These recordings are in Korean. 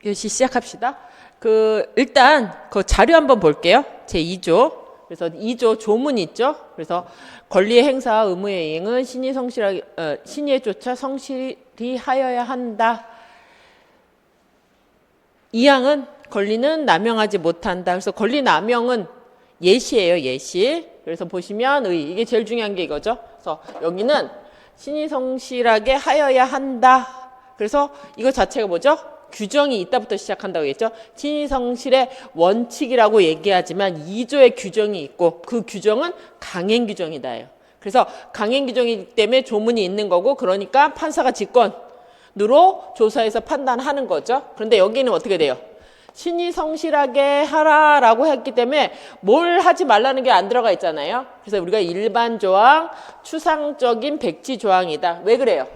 교시 시작합시다. 일단 그 자료 한번 볼게요. 제 2조. 그래서 2조 조문 있죠. 그래서 권리의 행사와 의무의 이행은 신의에 쫓아 성실히 하여야 한다. 2항은 권리는 남용하지 못한다. 그래서 권리 남용은 예시예요. 예시. 그래서 보시면 이게 제일 중요한 게 이거죠. 그래서 여기는 신의 성실하게 하여야 한다. 그래서 이거 자체가 뭐죠? 규정이 있다부터 시작한다고 했죠. 신의 성실의 원칙이라고 얘기하지만 2조의 규정이 있고 그 규정은 강행 규정이다예요. 그래서 강행 규정이기 때문에 조문이 있는 거고 그러니까 판사가 직권으로 조사해서 판단하는 거죠. 그런데 여기는 어떻게 돼요? 신의 성실하게 하라라고 했기 때문에 뭘 하지 말라는 게 안 들어가 있잖아요. 그래서 우리가 일반 조항, 추상적인 백지 조항이다. 왜 그래요?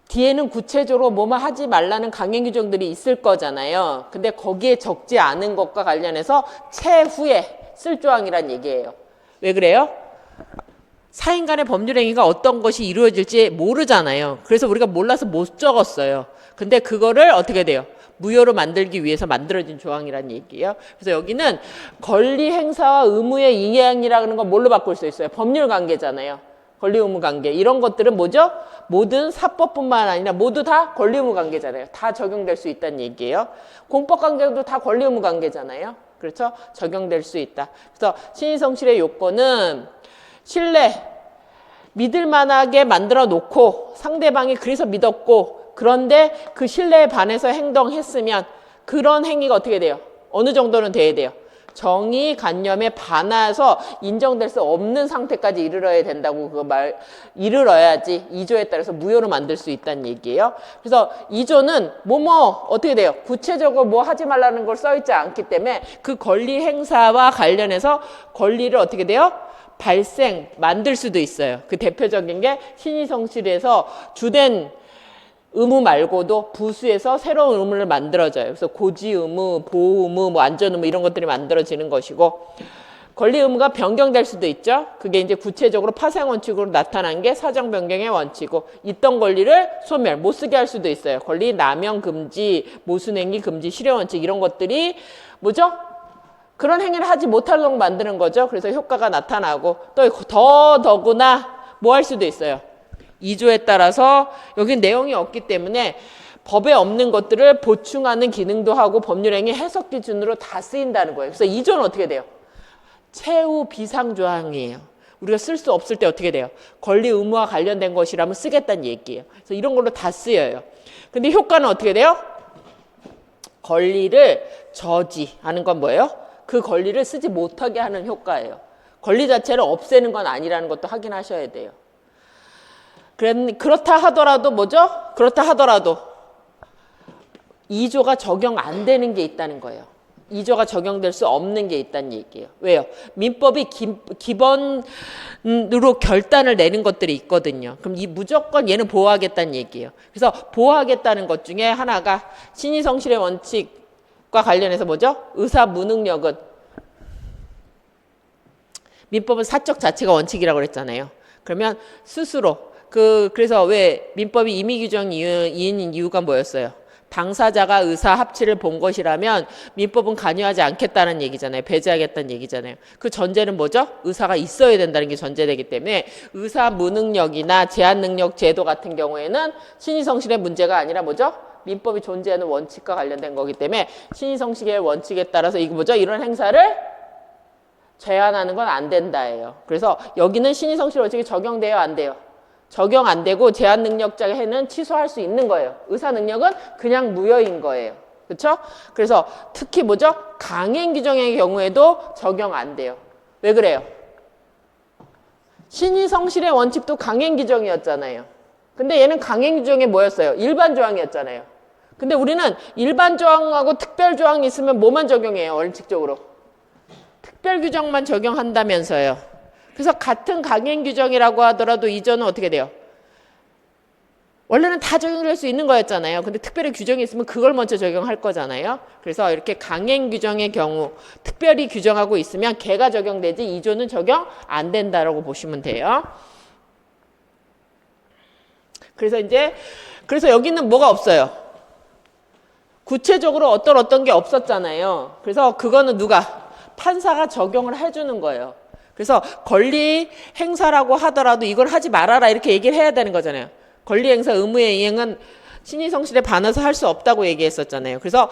뒤에는 구체적으로 뭐만 하지 말라는 강행 규정들이 있을 거잖아요. 근데 거기에 적지 않은 것과 관련해서 채후에 쓸 조항이란 얘기예요. 왜 그래요? 사인 간의 법률 행위가 어떤 것이 이루어질지 모르잖아요. 그래서 우리가 몰라서 못 적었어요. 근데 그거를 어떻게 돼요? 무효로 만들기 위해서 만들어진 조항이란 얘기예요. 그래서 여기는 권리 행사와 의무의 이행이라는 건 뭘로 바꿀 수 있어요? 법률 관계잖아요. 권리 의무 관계. 이런 것들은 뭐죠? 모든 사법뿐만 아니라 모두 다 권리 의무 관계잖아요. 다 적용될 수 있다는 얘기예요. 공법 관계도 다 권리 의무 관계잖아요. 그렇죠? 적용될 수 있다. 그래서 신의 성실의 요건은 신뢰, 믿을 만하게 만들어 놓고 상대방이 그래서 믿었고 그런데 그 신뢰에 반해서 행동했으면 그런 행위가 어떻게 돼요? 어느 정도는 돼야 돼요? 정의관념에 반해서 인정될 수 없는 상태까지 이르러야 된다고 이르러야지 2조에 따라서 무효로 만들 수 있다는 얘기예요. 그래서 2조는 어떻게 돼요? 구체적으로 뭐 하지 말라는 걸 써있지 않기 때문에 그 권리 행사와 관련해서 권리를 어떻게 돼요? 만들 수도 있어요. 그 대표적인 게 신의 성실에서 주된 의무 말고도 부수에서 새로운 의무를 만들어져요. 그래서 고지 의무, 보호 의무, 안전 의무 이런 것들이 만들어지는 것이고 권리 의무가 변경될 수도 있죠. 그게 이제 구체적으로 파생 원칙으로 나타난 게 사정 변경의 원칙이고 있던 권리를 소멸, 못 쓰게 할 수도 있어요. 권리 남용 금지, 모순행위 금지, 실효 원칙 이런 것들이 뭐죠? 그런 행위를 하지 못하도록 만드는 거죠. 그래서 효과가 나타나고 또 더구나 뭐 할 수도 있어요. 2조에 따라서 여기 내용이 없기 때문에 법에 없는 것들을 보충하는 기능도 하고 법률행위 해석 기준으로 다 쓰인다는 거예요. 그래서 2조는 어떻게 돼요? 최후 비상조항이에요. 우리가 쓸 수 없을 때 어떻게 돼요? 권리 의무와 관련된 것이라면 쓰겠다는 얘기예요. 그래서 이런 걸로 다 쓰여요. 근데 효과는 어떻게 돼요? 권리를 저지하는 건 뭐예요? 그 권리를 쓰지 못하게 하는 효과예요. 권리 자체를 없애는 건 아니라는 것도 확인하셔야 돼요. 그렇다 하더라도 뭐죠? 그렇다 하더라도 2조가 적용 안 되는 게 있다는 거예요. 2조가 적용될 수 없는 게 있다는 얘기예요. 왜요? 민법이 기본으로 결단을 내는 것들이 있거든요. 그럼 무조건 얘는 보호하겠다는 얘기예요. 그래서 보호하겠다는 것 중에 하나가 신의 성실의 원칙과 관련해서 뭐죠? 의사 무능력은 민법은 사적 자체가 원칙이라고 그랬잖아요. 그러면 스스로 그래서 왜 민법이 임의 규정 이인인 이유가 뭐였어요? 당사자가 의사 합치를 본 것이라면 민법은 관여하지 않겠다는 얘기잖아요. 배제하겠다는 얘기잖아요. 그 전제는 뭐죠? 의사가 있어야 된다는 게 전제되기 때문에 의사 무능력이나 제한 능력 제도 같은 경우에는 신의 성실의 문제가 아니라 뭐죠? 민법이 존재하는 원칙과 관련된 거기 때문에 신의 성실의 원칙에 따라서 이거 뭐죠? 이런 행사를 제한하는 건 안 된다예요. 그래서 여기는 신의 성실 원칙이 적용돼요, 안 돼요? 적용 안 되고 제한 능력자의 해는 취소할 수 있는 거예요. 의사 능력은 그냥 무효인 거예요. 그렇죠? 그래서 특히 뭐죠? 강행 규정의 경우에도 적용 안 돼요. 왜 그래요? 신의 성실의 원칙도 강행 규정이었잖아요. 근데 얘는 강행 규정이 뭐였어요? 일반 조항이었잖아요. 근데 우리는 일반 조항하고 특별 조항이 있으면 뭐만 적용해요? 원칙적으로. 특별 규정만 적용한다면서요. 그래서 같은 강행 규정이라고 하더라도 2조는 어떻게 돼요? 원래는 다 적용될 수 있는 거였잖아요. 근데 특별히 규정이 있으면 그걸 먼저 적용할 거잖아요. 그래서 이렇게 강행 규정의 경우 특별히 규정하고 있으면 걔가 적용되지 2조는 적용 안 된다라고 보시면 돼요. 그래서 여기는 뭐가 없어요? 구체적으로 어떤 게 없었잖아요. 그래서 그거는 누가? 판사가 적용을 해주는 거예요. 그래서 권리 행사라고 하더라도 이걸 하지 말아라 이렇게 얘기를 해야 되는 거잖아요. 권리 행사 의무의 이행은 신의성실에 반해서 할 수 없다고 얘기했었잖아요. 그래서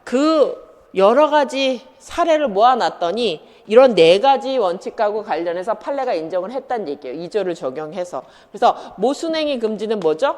그 여러 가지 사례를 모아놨더니 이런 4가지 원칙하고 관련해서 판례가 인정을 했다는 얘기예요. 2조를 적용해서. 그래서 모순행위 금지는 뭐죠?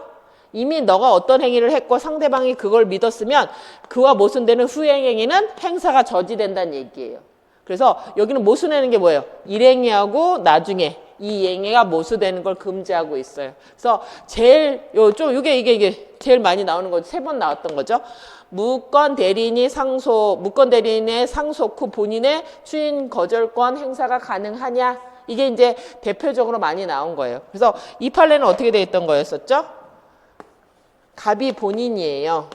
이미 너가 어떤 행위를 했고 상대방이 그걸 믿었으면 그와 모순되는 후행행위는 행사가 저지된다는 얘기예요. 그래서 여기는 모순하는 게 뭐예요? 일행위하고 나중에 이 행위가 모순되는 걸 금지하고 있어요. 그래서 제일 이게 제일 많이 나오는 거죠. 3번 나왔던 거죠. 무권 대리인의 상속 후 본인의 추인 거절권 행사가 가능하냐? 이게 이제 대표적으로 많이 나온 거예요. 그래서 이 판례는 어떻게 돼 있던 거였었죠? 갑이 본인이에요.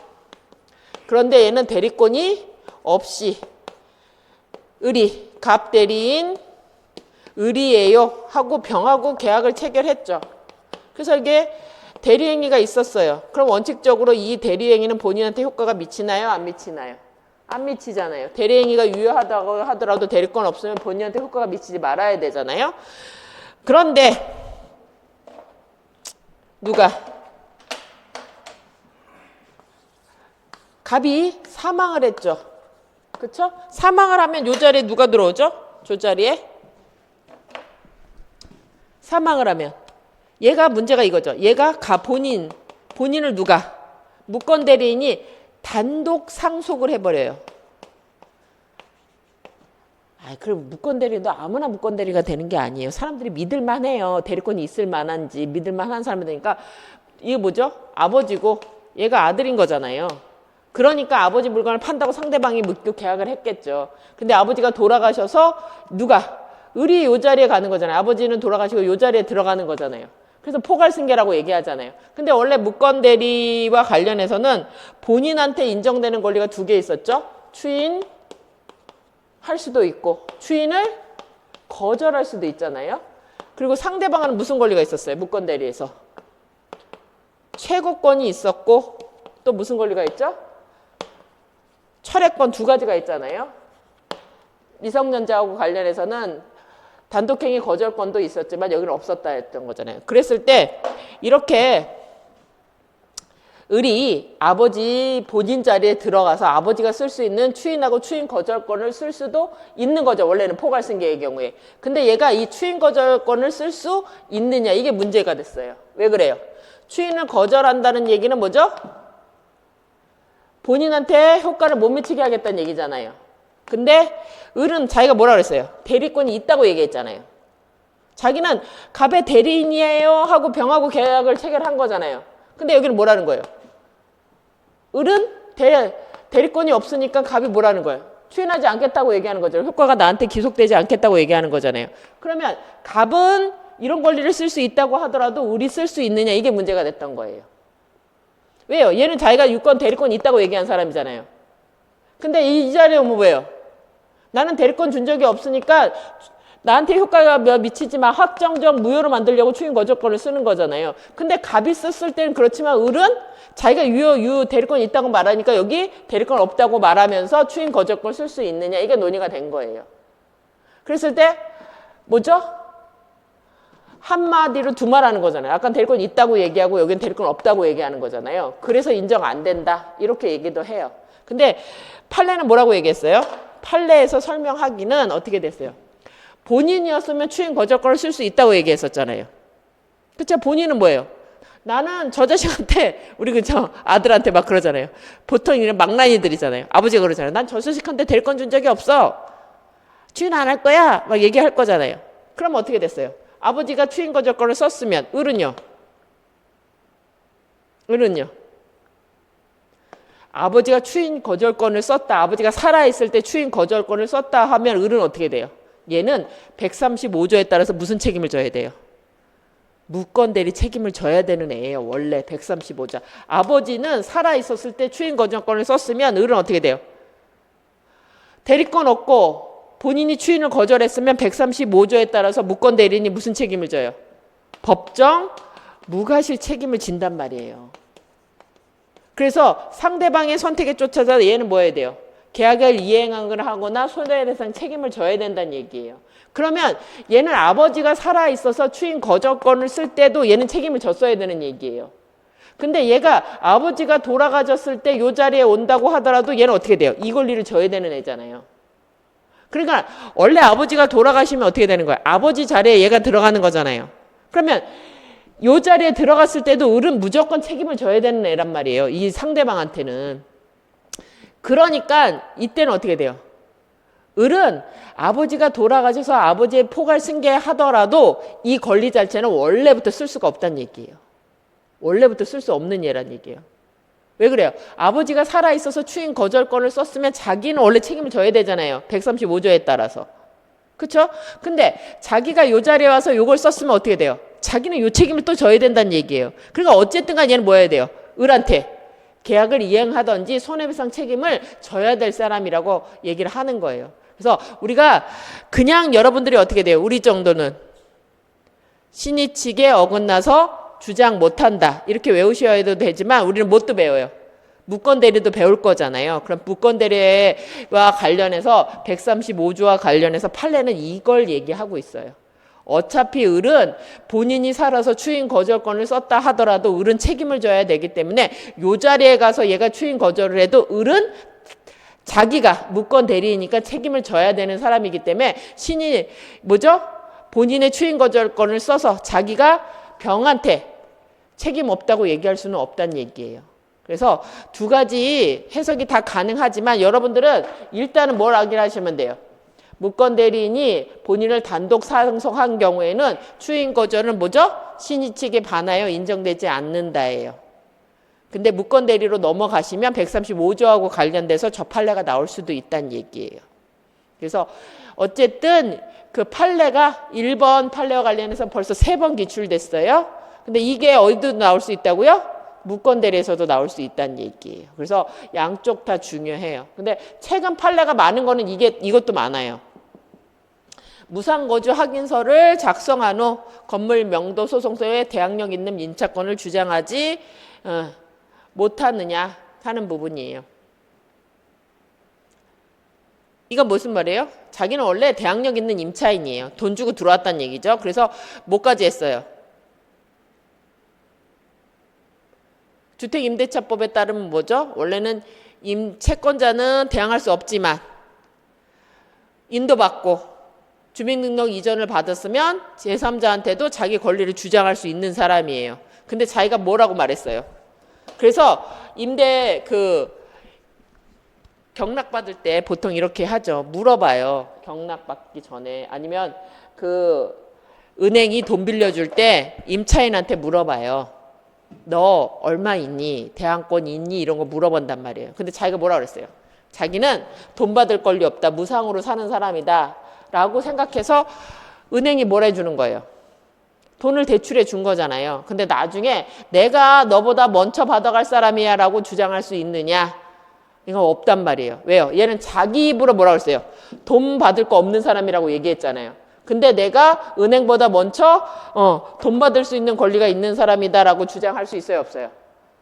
그런데 얘는 대리권이 없이 갑 대리인 의리예요 하고 병하고 계약을 체결했죠. 그래서 이게 대리행위가 있었어요. 그럼 원칙적으로 이 대리행위는 본인한테 효과가 미치나요? 안 미치나요? 안 미치잖아요. 대리행위가 유효하다고 하더라도 대리권 없으면 본인한테 효과가 미치지 말아야 되잖아요. 그런데 누가? 갑이 사망을 했죠. 그렇죠? 사망을 하면 이 자리에 누가 들어오죠? 저 자리에? 사망을 하면 얘가 문제가 이거죠. 얘가 본인을 누가? 무권 대리인이 단독 상속을 해버려요. 그럼 무권 대리도 아무나 무권 대리가 되는 게 아니에요. 사람들이 믿을만해요. 대리권이 있을 만한지 믿을만한 사람이니까 이게 뭐죠? 아버지고 얘가 아들인 거잖아요. 그러니까 아버지 물건을 판다고 상대방이 믿고 계약을 했겠죠. 근데 아버지가 돌아가셔서 누가? 을이 요 자리에 가는 거잖아요. 아버지는 돌아가시고 요 자리에 들어가는 거잖아요. 그래서 포괄승계라고 얘기하잖아요. 근데 원래 무권 대리와 관련해서는 본인한테 인정되는 권리가 2개 있었죠. 추인할 수도 있고 추인을 거절할 수도 있잖아요. 그리고 상대방은 무슨 권리가 있었어요? 무권 대리에서 최고권이 있었고 또 무슨 권리가 있죠? 철회권 2가지가 있잖아요. 미성년자하고 관련해서는 단독행위 거절권도 있었지만 여기는 없었다 했던 거잖아요. 그랬을 때 이렇게 을이 아버지 본인 자리에 들어가서 아버지가 쓸 수 있는 추인하고 추인 거절권을 쓸 수도 있는 거죠. 원래는 포괄승계의 경우에. 근데 얘가 이 추인 거절권을 쓸 수 있느냐 이게 문제가 됐어요. 왜 그래요? 추인을 거절한다는 얘기는 뭐죠? 본인한테 효과를 못 미치게 하겠다는 얘기잖아요. 근데 을은 자기가 뭐라 그랬어요? 대리권이 있다고 얘기했잖아요. 자기는 갑의 대리인이에요 하고 병하고 계약을 체결한 거잖아요. 근데 여기는 뭐라는 거예요? 을은 대리권이 없으니까 갑이 뭐라는 거예요? 추인하지 않겠다고 얘기하는 거죠. 효과가 나한테 기속되지 않겠다고 얘기하는 거잖아요. 그러면 갑은 이런 권리를 쓸 수 있다고 하더라도 을이 쓸 수 있느냐 이게 문제가 됐던 거예요. 왜요? 얘는 자기가 유권 대리권이 있다고 얘기한 사람이잖아요. 근데 이 자리에 오면 뭐예요? 나는 대리권 준 적이 없으니까 나한테 효과가 미치지만 확정적 무효로 만들려고 추인 거절권을 쓰는 거잖아요. 근데 갑이 썼을 때는 그렇지만 을은 자기가 대리권이 있다고 말하니까 여기 대리권 없다고 말하면서 추인 거절권을 쓸 수 있느냐 이게 논의가 된 거예요. 그랬을 때 뭐죠? 한마디로 두말하는 거잖아요. 아까 대리권 있다고 얘기하고 여기는 대리권 없다고 얘기하는 거잖아요. 그래서 인정 안 된다 이렇게 얘기도 해요. 근데 판례는 뭐라고 얘기했어요? 판례에서 설명하기는 어떻게 됐어요? 본인이었으면 추인 거절권을 쓸 수 있다고 얘기했었잖아요. 그쵸? 본인은 뭐예요? 나는 저 자식한테 우리 아들한테 막 그러잖아요. 보통 이런 망나니들이잖아요. 아버지가 그러잖아요. 난 저 자식한테 대리권 준 적이 없어. 추인 안 할 거야. 막 얘기할 거잖아요. 그럼 어떻게 됐어요? 아버지가 추인 거절권을 썼으면 을은요? 아버지가 추인 거절권을 썼다. 아버지가 살아있을 때 추인 거절권을 썼다 하면 을은 어떻게 돼요? 얘는 135조에 따라서 무슨 책임을 져야 돼요? 무권 대리 책임을 져야 되는 애예요. 원래 135조. 아버지는 살아있었을 때 추인 거절권을 썼으면 을은 어떻게 돼요? 대리권 없고 본인이 추인을 거절했으면 135조에 따라서 무권 대리인이 무슨 책임을 져요? 법정 무과실 책임을 진단 말이에요. 그래서 상대방의 선택에 쫓아서 얘는 뭐 해야 돼요? 계약을 이행을 하거나 손해배상 책임을 져야 된다는 얘기예요. 그러면 얘는 아버지가 살아있어서 추인 거절권을 쓸 때도 얘는 책임을 졌어야 되는 얘기예요. 근데 얘가 아버지가 돌아가셨을 때 이 자리에 온다고 하더라도 얘는 어떻게 돼요? 이 권리를 져야 되는 애잖아요. 그러니까 원래 아버지가 돌아가시면 어떻게 되는 거야? 아버지 자리에 얘가 들어가는 거잖아요. 그러면 이 자리에 들어갔을 때도 을은 무조건 책임을 져야 되는 애란 말이에요. 이 상대방한테는. 그러니까 이때는 어떻게 돼요? 을은 아버지가 돌아가셔서 아버지의 포괄 승계하더라도 이 권리 자체는 원래부터 쓸 수가 없다는 얘기예요. 원래부터 쓸 수 없는 예란 얘기예요. 왜 그래요? 아버지가 살아있어서 추인 거절권을 썼으면 자기는 원래 책임을 져야 되잖아요. 135조에 따라서. 그렇죠? 근데 자기가 이 자리에 와서 이걸 썼으면 어떻게 돼요? 자기는 이 책임을 또 져야 된다는 얘기예요. 그러니까 어쨌든 간 얘는 뭐 해야 돼요? 을한테 계약을 이행하든지 손해배상 책임을 져야 될 사람이라고 얘기를 하는 거예요. 그래서 우리가 그냥 여러분들이 어떻게 돼요? 우리 정도는 신의 측에 어긋나서 주장 못한다. 이렇게 외우셔야 되지만 우리는 뭣도 배워요? 무건대리도 배울 거잖아요. 그럼 무건대리와 관련해서 135조와 관련해서 판례는 이걸 얘기하고 있어요. 어차피 을은 본인이 살아서 추인 거절권을 썼다 하더라도 을은 책임을 져야 되기 때문에 이 자리에 가서 얘가 추인 거절을 해도 을은 자기가 무건 대리이니까 책임을 져야 되는 사람이기 때문에 신이 뭐죠? 본인의 추인 거절권을 써서 자기가 병한테 책임 없다고 얘기할 수는 없다는 얘기예요. 그래서 두 가지 해석이 다 가능하지만 여러분들은 일단은 뭘 확인하시면 돼요. 무건 대리인이 본인을 단독 상속한 경우에는 추인 거절은 뭐죠? 신의 측에 반하여 인정되지 않는다예요. 근데 무건 대리로 넘어가시면 135조하고 관련돼서 저 판례가 나올 수도 있다는 얘기예요. 그래서 어쨌든 그 판례가 1번 판례와 관련해서 벌써 3번 기출됐어요. 근데 이게 어디도 나올 수 있다고요? 무건 대리에서도 나올 수 있다는 얘기예요. 그래서 양쪽 다 중요해요. 근데 최근 판례가 많은 거는 이것도 많아요. 무상거주 확인서를 작성한 후 건물 명도 소송서에 대항력 있는 임차권을 주장하지 못하느냐 하는 부분이에요. 이건 무슨 말이에요? 자기는 원래 대항력 있는 임차인이에요. 돈 주고 들어왔다는 얘기죠. 그래서 뭐까지 했어요? 주택임대차법에 따르면 뭐죠? 원래는 채권자는 대항할 수 없지만 인도받고 주민등록 이전을 받았으면 제3자한테도 자기 권리를 주장할 수 있는 사람이에요. 근데 자기가 뭐라고 말했어요? 그래서 임대 경락받을 때 보통 이렇게 하죠. 물어봐요. 경락받기 전에. 아니면 은행이 돈 빌려줄 때 임차인한테 물어봐요. 너 얼마 있니? 대항권 있니? 이런 거 물어본단 말이에요. 근데 자기가 뭐라 그랬어요? 자기는 돈 받을 권리 없다. 무상으로 사는 사람이다. 라고 생각해서 은행이 뭘 해주는 거예요? 돈을 대출해 준 거잖아요. 근데 나중에 내가 너보다 먼저 받아갈 사람이야 라고 주장할 수 있느냐? 이건 없단 말이에요. 왜요? 얘는 자기 입으로 뭐라 그랬어요? 돈 받을 거 없는 사람이라고 얘기했잖아요. 근데 내가 은행보다 먼저 돈 받을 수 있는 권리가 있는 사람이다라고 주장할 수 있어요? 없어요?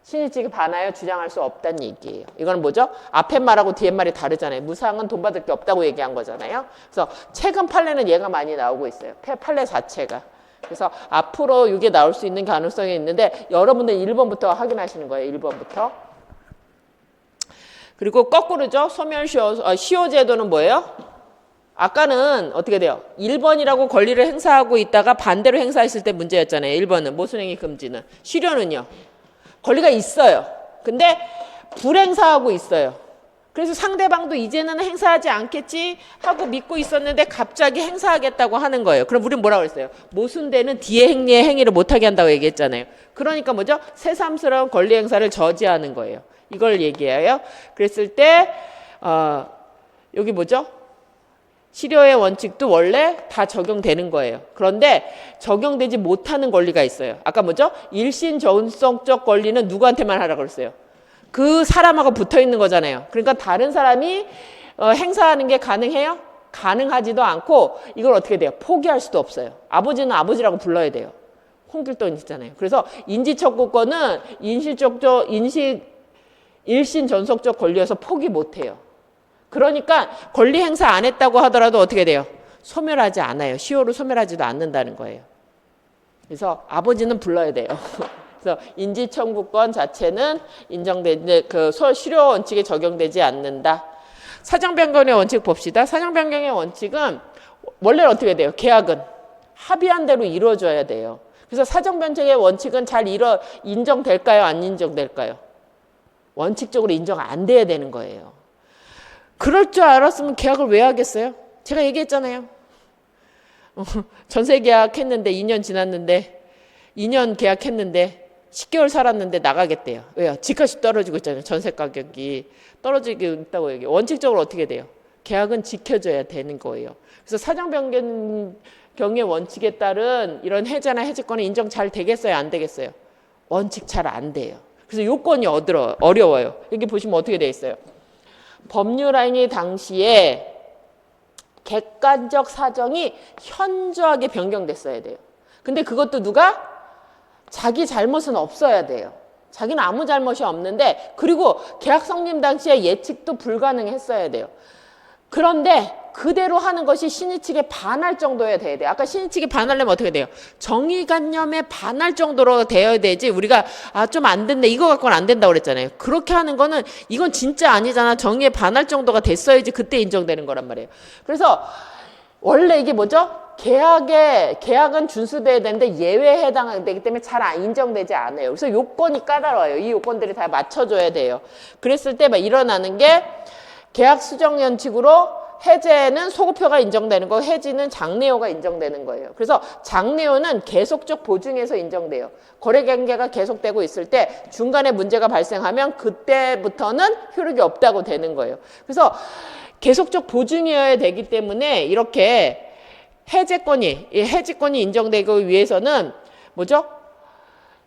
신의 측에 반하여 주장할 수 없다는 얘기예요. 이거는 뭐죠? 앞에 말하고 뒤에 말이 다르잖아요. 무상은 돈 받을 게 없다고 얘기한 거잖아요. 그래서 최근 판례는 얘가 많이 나오고 있어요. 판례 자체가. 그래서 앞으로 이게 나올 수 있는 가능성이 있는데 여러분들 1번부터 확인하시는 거예요. 1번부터. 그리고 거꾸로죠. 시효 제도는 뭐예요? 아까는 어떻게 돼요? 1번이라고 권리를 행사하고 있다가 반대로 행사했을 때 문제였잖아요. 1번은 모순행위 금지는. 실효는요? 권리가 있어요. 근데 불행사하고 있어요. 그래서 상대방도 이제는 행사하지 않겠지 하고 믿고 있었는데 갑자기 행사하겠다고 하는 거예요. 그럼 우리는 뭐라고 그랬어요? 모순되는 뒤에 행위를 못하게 한다고 얘기했잖아요. 그러니까 뭐죠? 새삼스러운 권리 행사를 저지하는 거예요. 이걸 얘기해요. 그랬을 때 여기 뭐죠? 실효의 원칙도 원래 다 적용되는 거예요. 그런데 적용되지 못하는 권리가 있어요. 아까 뭐죠? 일신전속적 권리는 누구한테만 하라고 그랬어요? 그 사람하고 붙어 있는 거잖아요. 그러니까 다른 사람이 행사하는 게 가능해요? 가능하지도 않고 이걸 어떻게 돼요? 포기할 수도 없어요. 아버지는 아버지라고 불러야 돼요. 홍길동 있잖아요. 그래서 인지척구권은 일신 전속적 권리여서 포기 못해요. 그러니까 권리 행사 안 했다고 하더라도 어떻게 돼요? 소멸하지 않아요. 시효로 소멸하지도 않는다는 거예요. 그래서 아버지는 불러야 돼요. 그래서 인지청구권 자체는 그 실효 원칙에 적용되지 않는다. 사정변경의 원칙 봅시다. 사정변경의 원칙은 원래는 어떻게 돼요? 계약은 합의한 대로 이루어져야 돼요. 그래서 사정변경의 원칙은 잘 인정될까요? 안 인정될까요? 원칙적으로 인정 안 돼야 되는 거예요. 그럴 줄 알았으면 계약을 왜 하겠어요? 제가 얘기했잖아요. 전세 계약했는데 2년 지났는데 2년 계약했는데 10개월 살았는데 나가겠대요. 왜요? 집값이 떨어지고 있잖아요. 전세 가격이 떨어지고 있다고 얘기해요. 원칙적으로 어떻게 돼요? 계약은 지켜져야 되는 거예요. 그래서 사정변경의 원칙에 따른 이런 해자나 해지권은 인정 잘 되겠어요? 안 되겠어요? 원칙 잘 안 돼요. 그래서 요건이 어려워요. 여기 보시면 어떻게 돼 있어요? 법률행위 당시에 객관적 사정이 현저하게 변경됐어야 돼요. 근데 그것도 누가? 자기 잘못은 없어야 돼요. 자기는 아무 잘못이 없는데 그리고 계약 성립 당시에 예측도 불가능했어야 돼요. 그런데 그대로 하는 것이 신의 측에 반할 정도여야 돼야 돼요. 아까 신의 측에 반하려면 어떻게 돼요? 정의관념에 반할 정도로 되어야 되지 우리가 좀 안 된다 이거 갖고는 안 된다고 그랬잖아요. 그렇게 하는 거는 이건 진짜 아니잖아. 정의에 반할 정도가 됐어야지 그때 인정되는 거란 말이에요. 그래서 원래 이게 뭐죠? 계약은 준수돼야 되는데 예외에 해당되기 때문에 잘 인정되지 않아요. 그래서 요건이 까다로워요. 이 요건들이 다 맞춰줘야 돼요. 그랬을 때 막 일어나는 게 계약 수정 연칙으로 해제는 소급표가 인정되는 거, 해지는 장래효가 인정되는 거예요. 그래서 장래효는 계속적 보증에서 인정돼요. 거래관계가 계속되고 있을 때 중간에 문제가 발생하면 그때부터는 효력이 없다고 되는 거예요. 그래서 계속적 보증이어야 되기 때문에 이렇게 해지권이 인정되기 위해서는 뭐죠?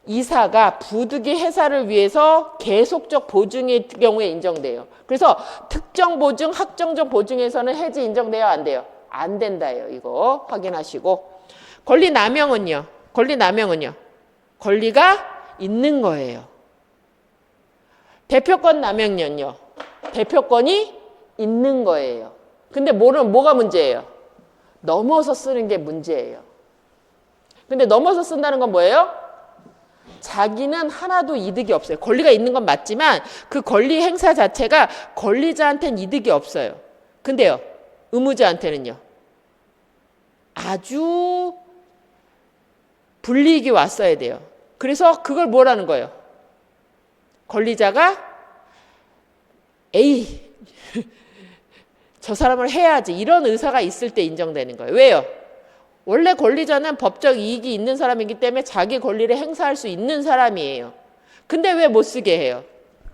이사가 부득이 해사를 위해서 계속적 보증의 경우에 인정돼요. 그래서 특정 보증, 확정적 보증에서는 해지 인정돼요? 안 돼요? 안 된다예요. 이거 확인하시고. 권리 남용은요? 권리가 있는 거예요. 대표권 남용은요? 대표권이 있는 거예요. 근데 뭐가 문제예요? 넘어서 쓰는 게 문제예요. 근데 넘어서 쓴다는 건 뭐예요? 자기는 하나도 이득이 없어요. 권리가 있는 건 맞지만 그 권리 행사 자체가 권리자한테는 이득이 없어요. 근데요, 의무자한테는요. 아주 불이익이 왔어야 돼요. 그래서 그걸 뭐라는 거예요? 권리자가 에이, 저 사람을 해야지 이런 의사가 있을 때 인정되는 거예요. 왜요? 원래 권리자는 법적 이익이 있는 사람이기 때문에 자기 권리를 행사할 수 있는 사람이에요. 근데 왜 못 쓰게 해요?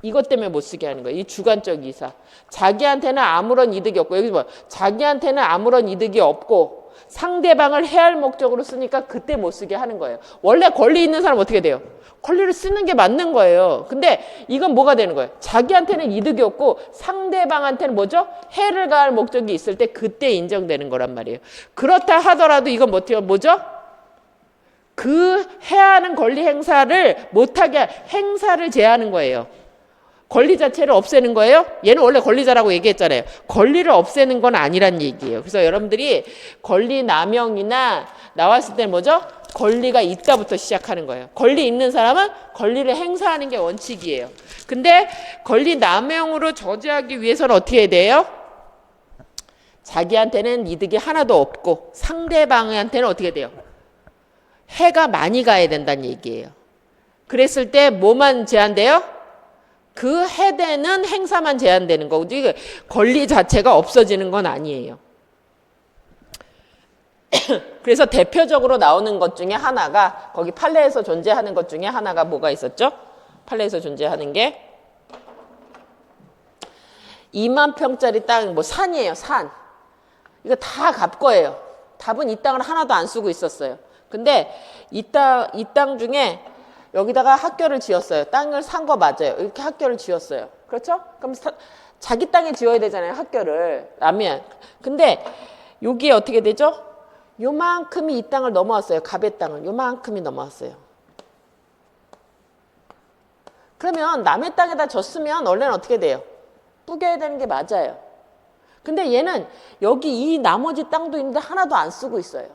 이것 때문에 못 쓰게 하는 거예요. 이 주관적 이사. 자기한테는 아무런 이득이 없고 여기 뭐 자기한테는 아무런 이득이 없고 상대방을 해할 목적으로 쓰니까 그때 못 쓰게 하는 거예요. 원래 권리 있는 사람 어떻게 돼요? 권리를 쓰는 게 맞는 거예요. 근데 이건 뭐가 되는 거예요? 자기한테는 이득이 없고 상대방한테는 뭐죠? 해를 가할 목적이 있을 때 그때 인정되는 거란 말이에요. 그렇다 하더라도 이건 뭐죠? 그 해야 하는 권리 행사를 못하게 행사를 제하는 거예요. 권리 자체를 없애는 거예요? 얘는 원래 권리자라고 얘기했잖아요. 권리를 없애는 건 아니란 얘기예요. 그래서 여러분들이 권리 남용이나 나왔을 때 뭐죠? 권리가 있다부터 시작하는 거예요. 권리 있는 사람은 권리를 행사하는 게 원칙이에요. 근데 권리 남용으로 저지하기 위해서는 어떻게 해야 돼요? 자기한테는 이득이 하나도 없고 상대방한테는 어떻게 돼요? 해가 많이 가야 된다는 얘기예요. 그랬을 때 뭐만 제한돼요? 그 해되는 행사만 제한되는 거고 권리 자체가 없어지는 건 아니에요. 그래서 대표적으로 나오는 것 중에 하나가 거기 판례에서 존재하는 것 중에 하나가 뭐가 있었죠? 판례에서 존재하는 게 2만 평짜리 땅, 뭐 산이에요, 산. 이거 다 갑 거예요. 답은 이 땅을 하나도 안 쓰고 있었어요. 근데 이 땅 중에 여기다가 학교를 지었어요. 땅을 산 거 맞아요. 이렇게 학교를 지었어요. 그렇죠? 그럼 자기 땅에 지어야 되잖아요. 학교를. 라면. 근데 여기에 어떻게 되죠? 요만큼이 이 땅을 넘어왔어요. 갑의 땅을. 요만큼이 넘어왔어요. 그러면 남의 땅에다 줬으면 원래는 어떻게 돼요? 뿌겨야 되는 게 맞아요. 근데 얘는 여기 이 나머지 땅도 있는데 하나도 안 쓰고 있어요.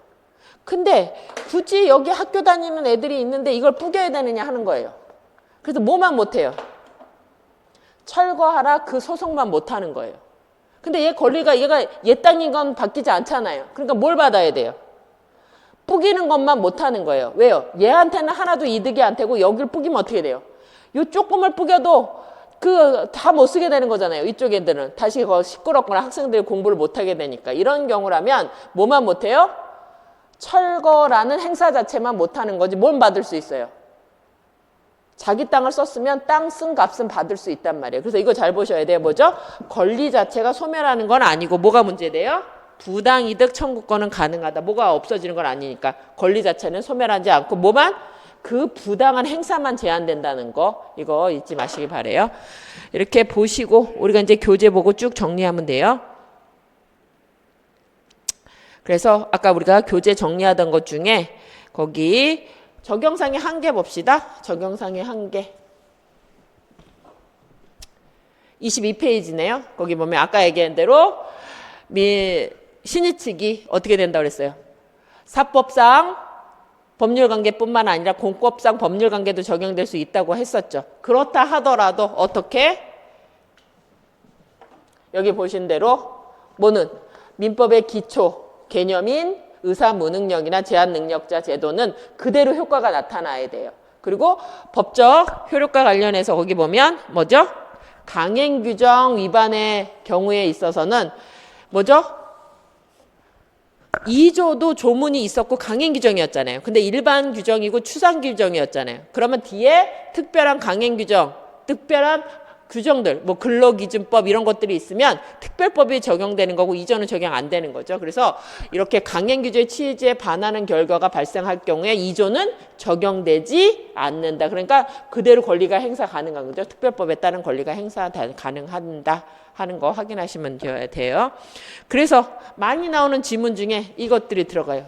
근데 굳이 여기 학교 다니는 애들이 있는데 이걸 뿌겨야 되느냐 하는 거예요. 그래서 뭐만 못해요? 철거하라 그 소송만 못하는 거예요. 근데 얘 권리가 얘가 얘 땅인 건 바뀌지 않잖아요. 그러니까 뭘 받아야 돼요? 뿌기는 것만 못하는 거예요. 왜요? 얘한테는 하나도 이득이 안 되고 여기를 뿌기면 어떻게 돼요? 요 조금을 뿌겨도 그 다 못 쓰게 되는 거잖아요. 이쪽 애들은 다시 시끄럽거나 학생들이 공부를 못하게 되니까. 이런 경우라면 뭐만 못해요? 철거라는 행사 자체만 못하는 거지 뭘 받을 수 있어요? 자기 땅을 썼으면 땅 쓴 값은 받을 수 있단 말이에요. 그래서 이거 잘 보셔야 돼요. 뭐죠? 권리 자체가 소멸하는 건 아니고 뭐가 문제돼요? 부당이득 청구권은 가능하다. 뭐가 없어지는 건 아니니까 권리 자체는 소멸하지 않고 뭐만? 그 부당한 행사만 제한된다는 거 이거 잊지 마시기 바래요. 이렇게 보시고 우리가 이제 교재 보고 쭉 정리하면 돼요. 그래서 아까 우리가 교재 정리하던 것 중에 거기 적용상의 한계 봅시다. 적용상의 한계. 22페이지네요. 거기 보면 아까 얘기한 대로 신의칙이 어떻게 된다고 그랬어요? 사법상 법률관계뿐만 아니라 공법상 법률관계도 적용될 수 있다고 했었죠. 그렇다 하더라도 어떻게? 여기 보신 대로 뭐는 민법의 기초 개념인 의사무능력이나 제한능력자 제도는 그대로 효과가 나타나야 돼요. 그리고 법적 효력과 관련해서 거기 보면 뭐죠? 강행규정 위반의 경우에 있어서는 뭐죠? 2조도 조문이 있었고 강행규정이었잖아요. 근데 일반 규정이고 추상규정이었잖아요. 그러면 뒤에 특별한 강행규정, 특별한 규정들, 뭐 근로기준법 이런 것들이 있으면 특별법이 적용되는 거고 이전은 적용 안 되는 거죠. 그래서 이렇게 강행규정의 취지에 반하는 결과가 발생할 경우에 이조는 적용되지 않는다. 그러니까 그대로 권리가 행사 가능한 거죠. 특별법에 따른 권리가 행사 가능한다 하는 거 확인하시면 돼요. 그래서 많이 나오는 지문 중에 이것들이 들어가요.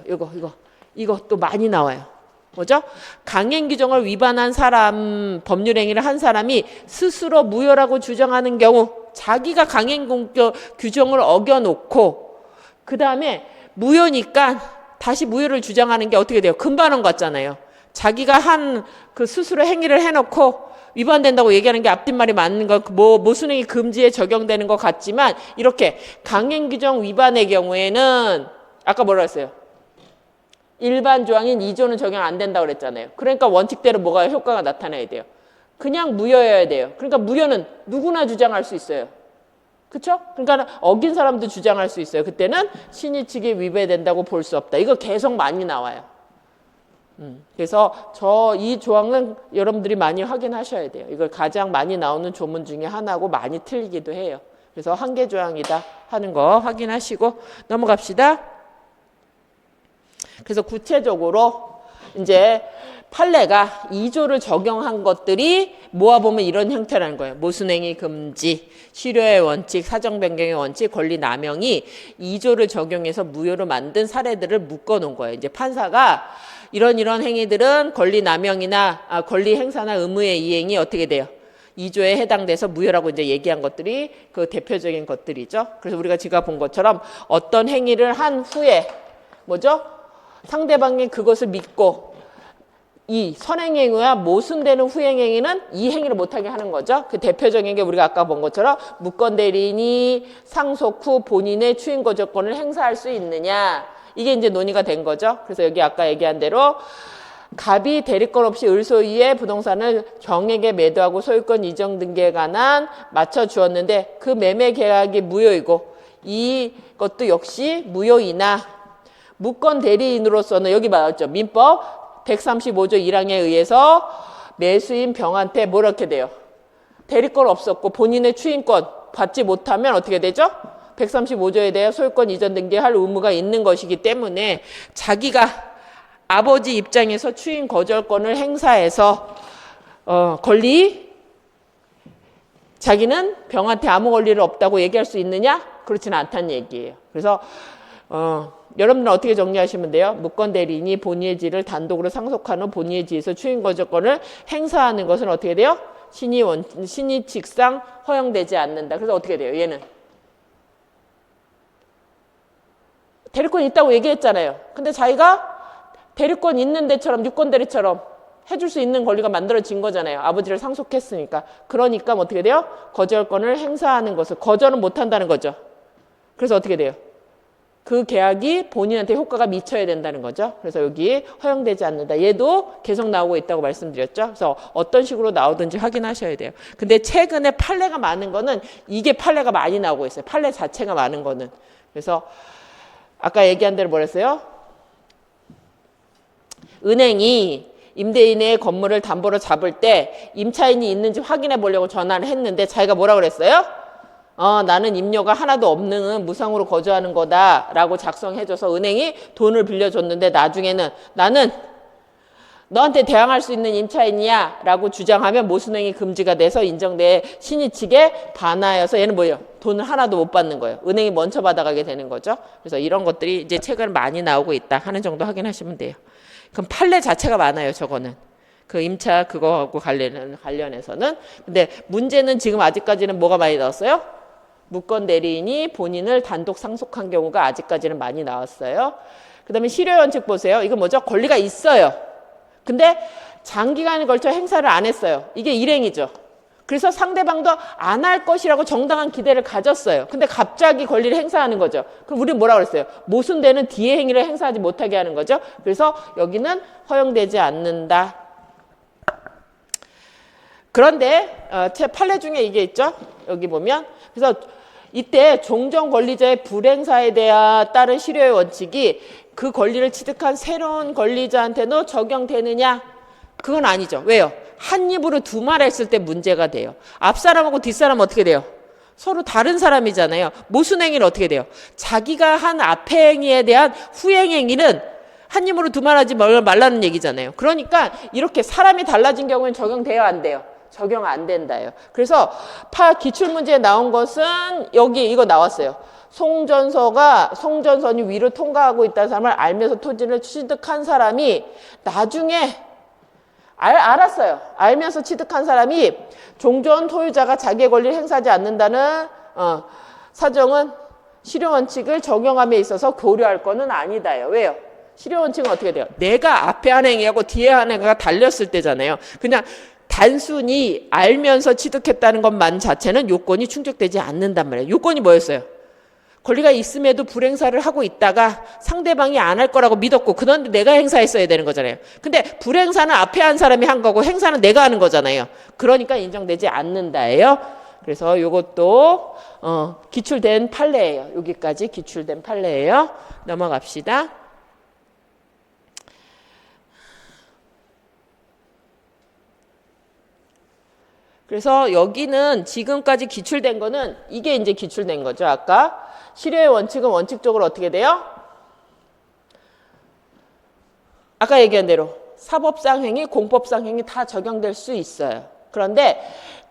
이것도 많이 나와요. 뭐죠? 강행규정을 위반한 사람, 법률행위를 한 사람이 스스로 무효라고 주장하는 경우 자기가 강행규정을 어겨놓고 그 다음에 무효니까 다시 무효를 주장하는 게 어떻게 돼요? 금반원 같잖아요. 자기가 한 그 스스로 행위를 해놓고 위반된다고 얘기하는 게 앞뒷말이 맞는 거, 모순행위 금지에 적용되는 것 같지만 이렇게 강행규정 위반의 경우에는 아까 뭐라 했어요? 일반 조항인 2조는 적용 안 된다고 그랬잖아요. 그러니까 원칙대로 뭐가 효과가 나타나야 돼요? 그냥 무효여야 돼요. 그러니까 무효는 누구나 주장할 수 있어요. 그렇죠? 그러니까 어긴 사람도 주장할 수 있어요. 그때는 신의칙에 위배된다고 볼 수 없다. 이거 계속 많이 나와요. 그래서 이 조항은 여러분들이 많이 확인하셔야 돼요. 이걸 가장 많이 나오는 조문 중에 하나고 많이 틀리기도 해요. 그래서 한계 조항이다 하는 거 확인하시고 넘어갑시다. 그래서 구체적으로 이제 판례가 2조를 적용한 것들이 모아보면 이런 형태라는 거예요. 모순행위 금지, 실효의 원칙, 사정변경의 원칙, 권리남용이 2조를 적용해서 무효로 만든 사례들을 묶어놓은 거예요. 이제 판사가 이런 행위들은 권리남용이나 권리행사나 의무의 이행이 어떻게 돼요? 2조에 해당돼서 무효라고 이제 얘기한 것들이 그 대표적인 것들이죠. 그래서 우리가 지금 본 것처럼 어떤 행위를 한 후에 뭐죠? 상대방이 그것을 믿고 이 선행행위와 모순되는 후행행위는 이 행위를 못하게 하는 거죠. 그 대표적인 게 우리가 아까 본 것처럼 무권대리인이 상속 후 본인의 추인거주권을 행사할 수 있느냐. 이게 이제 논의가 된 거죠. 그래서 여기 아까 얘기한 대로 갑이 대리권 없이 을소유의 부동산을 정에게 매도하고 소유권 이전 등기에 관한 맞춰 주었는데 그 매매 계약이 무효이고 이것도 역시 무효이나 무권 대리인으로서는 여기 맞았죠. 민법 135조 1항에 의해서 매수인 병한테 뭐 이렇게 돼요? 대리권 없었고 본인의 추인권 받지 못하면 어떻게 되죠? 135조에 대해 소유권 이전 등기할 의무가 있는 것이기 때문에 자기가 아버지 입장에서 추인 거절권을 행사해서 자기는 병한테 아무 권리를 없다고 얘기할 수 있느냐? 그렇지는 않다는 얘기예요. 그래서 여러분들은 어떻게 정리하시면 돼요? 무권 대리인이 본의의 지를 단독으로 상속한 후 본의의 지에서 추인 거절권을 행사하는 것은 어떻게 돼요? 신의칙상 허용되지 않는다. 그래서 어떻게 돼요? 얘는 대리권 있다고 얘기했잖아요. 근데 자기가 대리권 있는 데처럼 유권 대리처럼 해줄 수 있는 권리가 만들어진 거잖아요. 아버지를 상속했으니까. 그러니까 어떻게 돼요? 거절권을 행사하는 것을 거절은 못한다는 거죠. 그래서 어떻게 돼요? 그 계약이 본인한테 효과가 미쳐야 된다는 거죠. 그래서 여기 허용되지 않는다. 얘도 계속 나오고 있다고 말씀드렸죠. 그래서 어떤 식으로 나오든지 확인하셔야 돼요. 근데 최근에 판례가 많은 거는 이게 판례가 많이 나오고 있어요. 판례 자체가 많은 거는. 그래서 아까 얘기한 대로 뭐랬어요? 은행이 임대인의 건물을 담보로 잡을 때 임차인이 있는지 확인해 보려고 전화를 했는데 자기가 뭐라 그랬어요? 나는 임료가 하나도 없는 무상으로 거주하는 거다라고 작성해줘서 은행이 돈을 빌려줬는데 나중에는 나는 너한테 대항할 수 있는 임차인이야 라고 주장하면 모순행위 금지가 돼서 인정돼 신의 측에 반하여서 얘는 뭐예요? 돈을 하나도 못 받는 거예요. 은행이 먼저 받아가게 되는 거죠. 그래서 이런 것들이 이제 최근 많이 나오고 있다 하는 정도 확인하시면 돼요. 그럼 판례 자체가 많아요. 저거는. 그 임차 그거하고 관련해서는. 근데 문제는 지금 아직까지는 뭐가 많이 나왔어요? 무권 대리인이 본인을 단독 상속한 경우가 아직까지는 많이 나왔어요. 그 다음에 실효원칙 보세요. 이거 뭐죠? 권리가 있어요. 근데 장기간에 걸쳐 행사를 안 했어요. 이게 일행이죠. 그래서 상대방도 안 할 것이라고 정당한 기대를 가졌어요. 근데 갑자기 권리를 행사하는 거죠. 그럼 우리는 뭐라고 그랬어요? 모순되는 뒤의 행위를 행사하지 못하게 하는 거죠. 그래서 여기는 허용되지 않는다. 그런데 판례 중에 이게 있죠. 여기 보면. 그래서 이때 종전 권리자의 불행사에 따른 실효의 원칙이 그 권리를 취득한 새로운 권리자한테도 적용되느냐? 그건 아니죠. 왜요? 한 입으로 두 말 했을 때 문제가 돼요. 앞사람하고 뒷사람은 어떻게 돼요? 서로 다른 사람이잖아요. 모순행위는 어떻게 돼요? 자기가 한 앞에 행위에 대한 후행 행위는 한 입으로 두 말 하지 말라는 얘기잖아요. 그러니까 이렇게 사람이 달라진 경우에는 적용돼요? 안 돼요? 적용 안 된다요. 그래서 기출문제에 나온 것은 여기 이거 나왔어요. 송전선이 위로 통과하고 있다는 사람을 알면서 토지를 취득한 사람이 나중에 알았어요. 알면서 취득한 사람이 종전 토유자가 자기의 권리를 행사하지 않는다는 사정은 실효원칙을 적용함에 있어서 고려할 거는 아니다요. 왜요? 실효원칙은 어떻게 돼요? 내가 앞에 한 행위하고 뒤에 한 행위가 달렸을 때잖아요. 그냥 단순히 알면서 취득했다는 것만 자체는 요건이 충족되지 않는단 말이에요. 요건이 뭐였어요? 권리가 있음에도 불행사를 하고 있다가 상대방이 안 할 거라고 믿었고 그런데 내가 행사했어야 되는 거잖아요. 근데 불행사는 앞에 한 사람이 한 거고 행사는 내가 하는 거잖아요. 그러니까 인정되지 않는다예요. 그래서 요것도 기출된 판례예요. 여기까지 기출된 판례예요. 넘어갑시다. 그래서 여기는 지금까지 기출된 거는 이게 이제 기출된 거죠. 아까 실효의 원칙은 원칙적으로 어떻게 돼요? 아까 얘기한 대로 사법상 행위, 공법상 행위 다 적용될 수 있어요. 그런데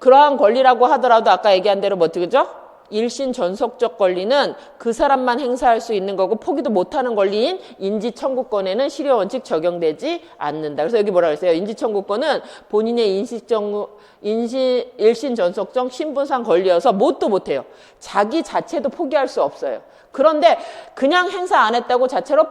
그러한 권리라고 하더라도 아까 얘기한 대로 뭐 어떻게죠? 일신 전속적 권리는 그 사람만 행사할 수 있는 거고 포기도 못하는 권리인 인지청구권에는 실효 원칙 적용되지 않는다. 그래서 여기 뭐라 그랬어요? 인지청구권은 본인의 일신 전속적 신분상 권리여서 뭣도 못해요. 자기 자체도 포기할 수 없어요. 그런데 그냥 행사 안 했다고 자체로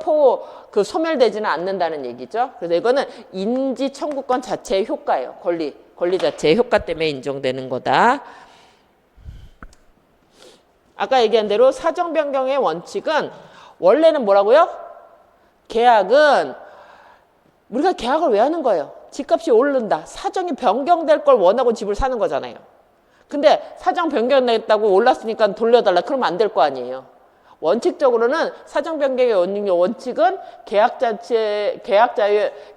소멸되지는 않는다는 얘기죠. 그래서 이거는 인지청구권 자체의 효과예요. 권리 자체의 효과 때문에 인정되는 거다. 아까 얘기한 대로 사정 변경의 원칙은 원래는 뭐라고요? 계약은 우리가 계약을 왜 하는 거예요? 집값이 오른다. 사정이 변경될 걸 원하고 집을 사는 거잖아요. 근데 사정 변경됐다고 올랐으니까 돌려달라. 그러면 안 될 거 아니에요. 원칙적으로는 사정 변경의 원칙은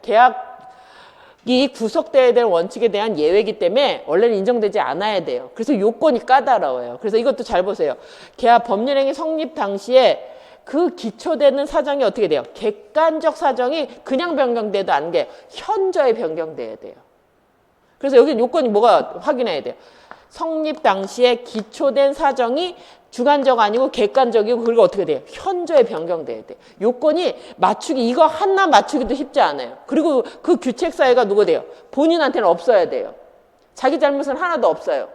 계약이 구속돼야 될 원칙에 대한 예외이기 때문에 원래는 인정되지 않아야 돼요. 그래서 요건이 까다로워요. 그래서 이것도 잘 보세요. 계약 법률행위 성립 당시에 그 기초되는 사정이 어떻게 돼요? 객관적 사정이 그냥 변경돼도 안 돼. 현저히 변경돼야 돼요. 그래서 여기 요건이 뭐가 확인해야 돼요? 성립 당시에 기초된 사정이 주관적 아니고 객관적이고 그리고 어떻게 돼요? 현저히 변경돼야 돼요. 요건이 맞추기 이거 하나 맞추기도 쉽지 않아요. 그리고 그 규책 사유가 누구 돼요? 본인한테는 없어야 돼요. 자기 잘못은 하나도 없어요.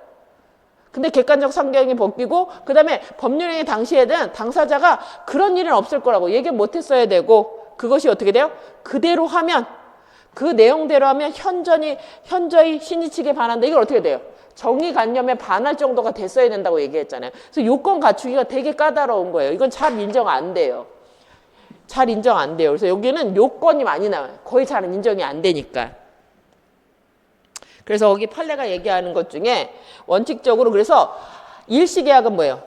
근데 객관적 성격이 바뀌고 그 다음에 법률행위 당시에는 당사자가 그런 일은 없을 거라고 얘기 못했어야 되고 그것이 어떻게 돼요? 그대로 하면 그 내용대로 하면 현저히 신의 측에 반한다. 이걸 어떻게 돼요? 정의관념에 반할 정도가 됐어야 된다고 얘기했잖아요. 그래서 요건 갖추기가 되게 까다로운 거예요. 이건 잘 인정 안 돼요. 잘 인정 안 돼요. 그래서 여기는 요건이 많이 나와요. 거의 잘 인정이 안 되니까. 그래서 거기 판례가 얘기하는 것 중에 원칙적으로 그래서 일시계약은 뭐예요?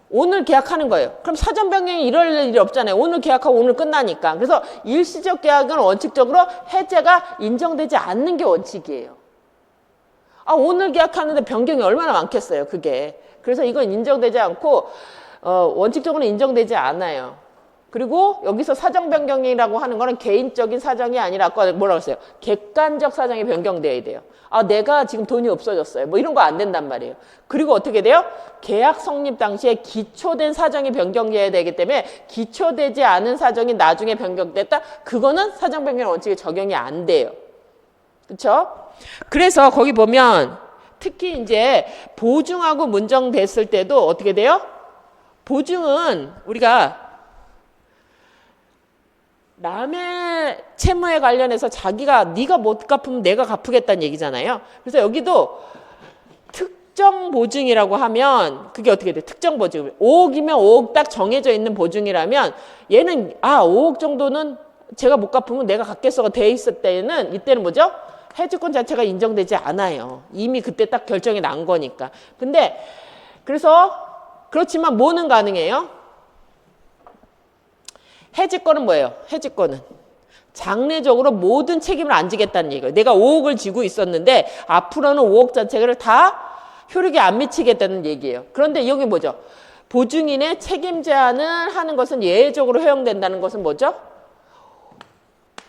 오늘 계약하는 거예요. 그럼 사전 변경이 이럴 일이 없잖아요. 오늘 계약하고 오늘 끝나니까. 그래서 일시적 계약은 원칙적으로 해제가 인정되지 않는 게 원칙이에요. 오늘 계약하는데 변경이 얼마나 많겠어요, 그게. 그래서 이건 인정되지 않고 원칙적으로 인정되지 않아요. 그리고 여기서 사정 변경이라고 하는 거는 개인적인 사정이 아니라 아까 뭐라고 했어요? 객관적 사정이 변경돼야 돼요. 내가 지금 돈이 없어졌어요. 뭐 이런 거 안 된단 말이에요. 그리고 어떻게 돼요? 계약 성립 당시에 기초된 사정이 변경돼야 되기 때문에 기초되지 않은 사정이 나중에 변경됐다? 그거는 사정 변경 원칙에 적용이 안 돼요. 그렇죠? 그래서 거기 보면 특히 이제 보증하고 문정됐을 때도 어떻게 돼요? 보증은 우리가 남의 채무에 관련해서 자기가 네가 못 갚으면 내가 갚으겠다는 얘기잖아요. 그래서 여기도 특정 보증이라고 하면 그게 어떻게 돼? 특정 보증. 5억이면 5억 딱 정해져 있는 보증이라면 얘는 5억 정도는 제가 못 갚으면 내가 갚겠어가 돼 있을 때는 이때는 뭐죠? 해지권 자체가 인정되지 않아요. 이미 그때 딱 결정이 난 거니까. 근데 그래서 그렇지만 뭐는 가능해요? 해지권은 뭐예요? 해지권은 장래적으로 모든 책임을 안 지겠다는 얘기예요. 내가 5억을 지고 있었는데 앞으로는 5억 자체를 다 효력이 안 미치겠다는 얘기예요. 그런데 여기 뭐죠? 보증인의 책임 제한을 하는 것은 예외적으로 허용된다는 것은 뭐죠?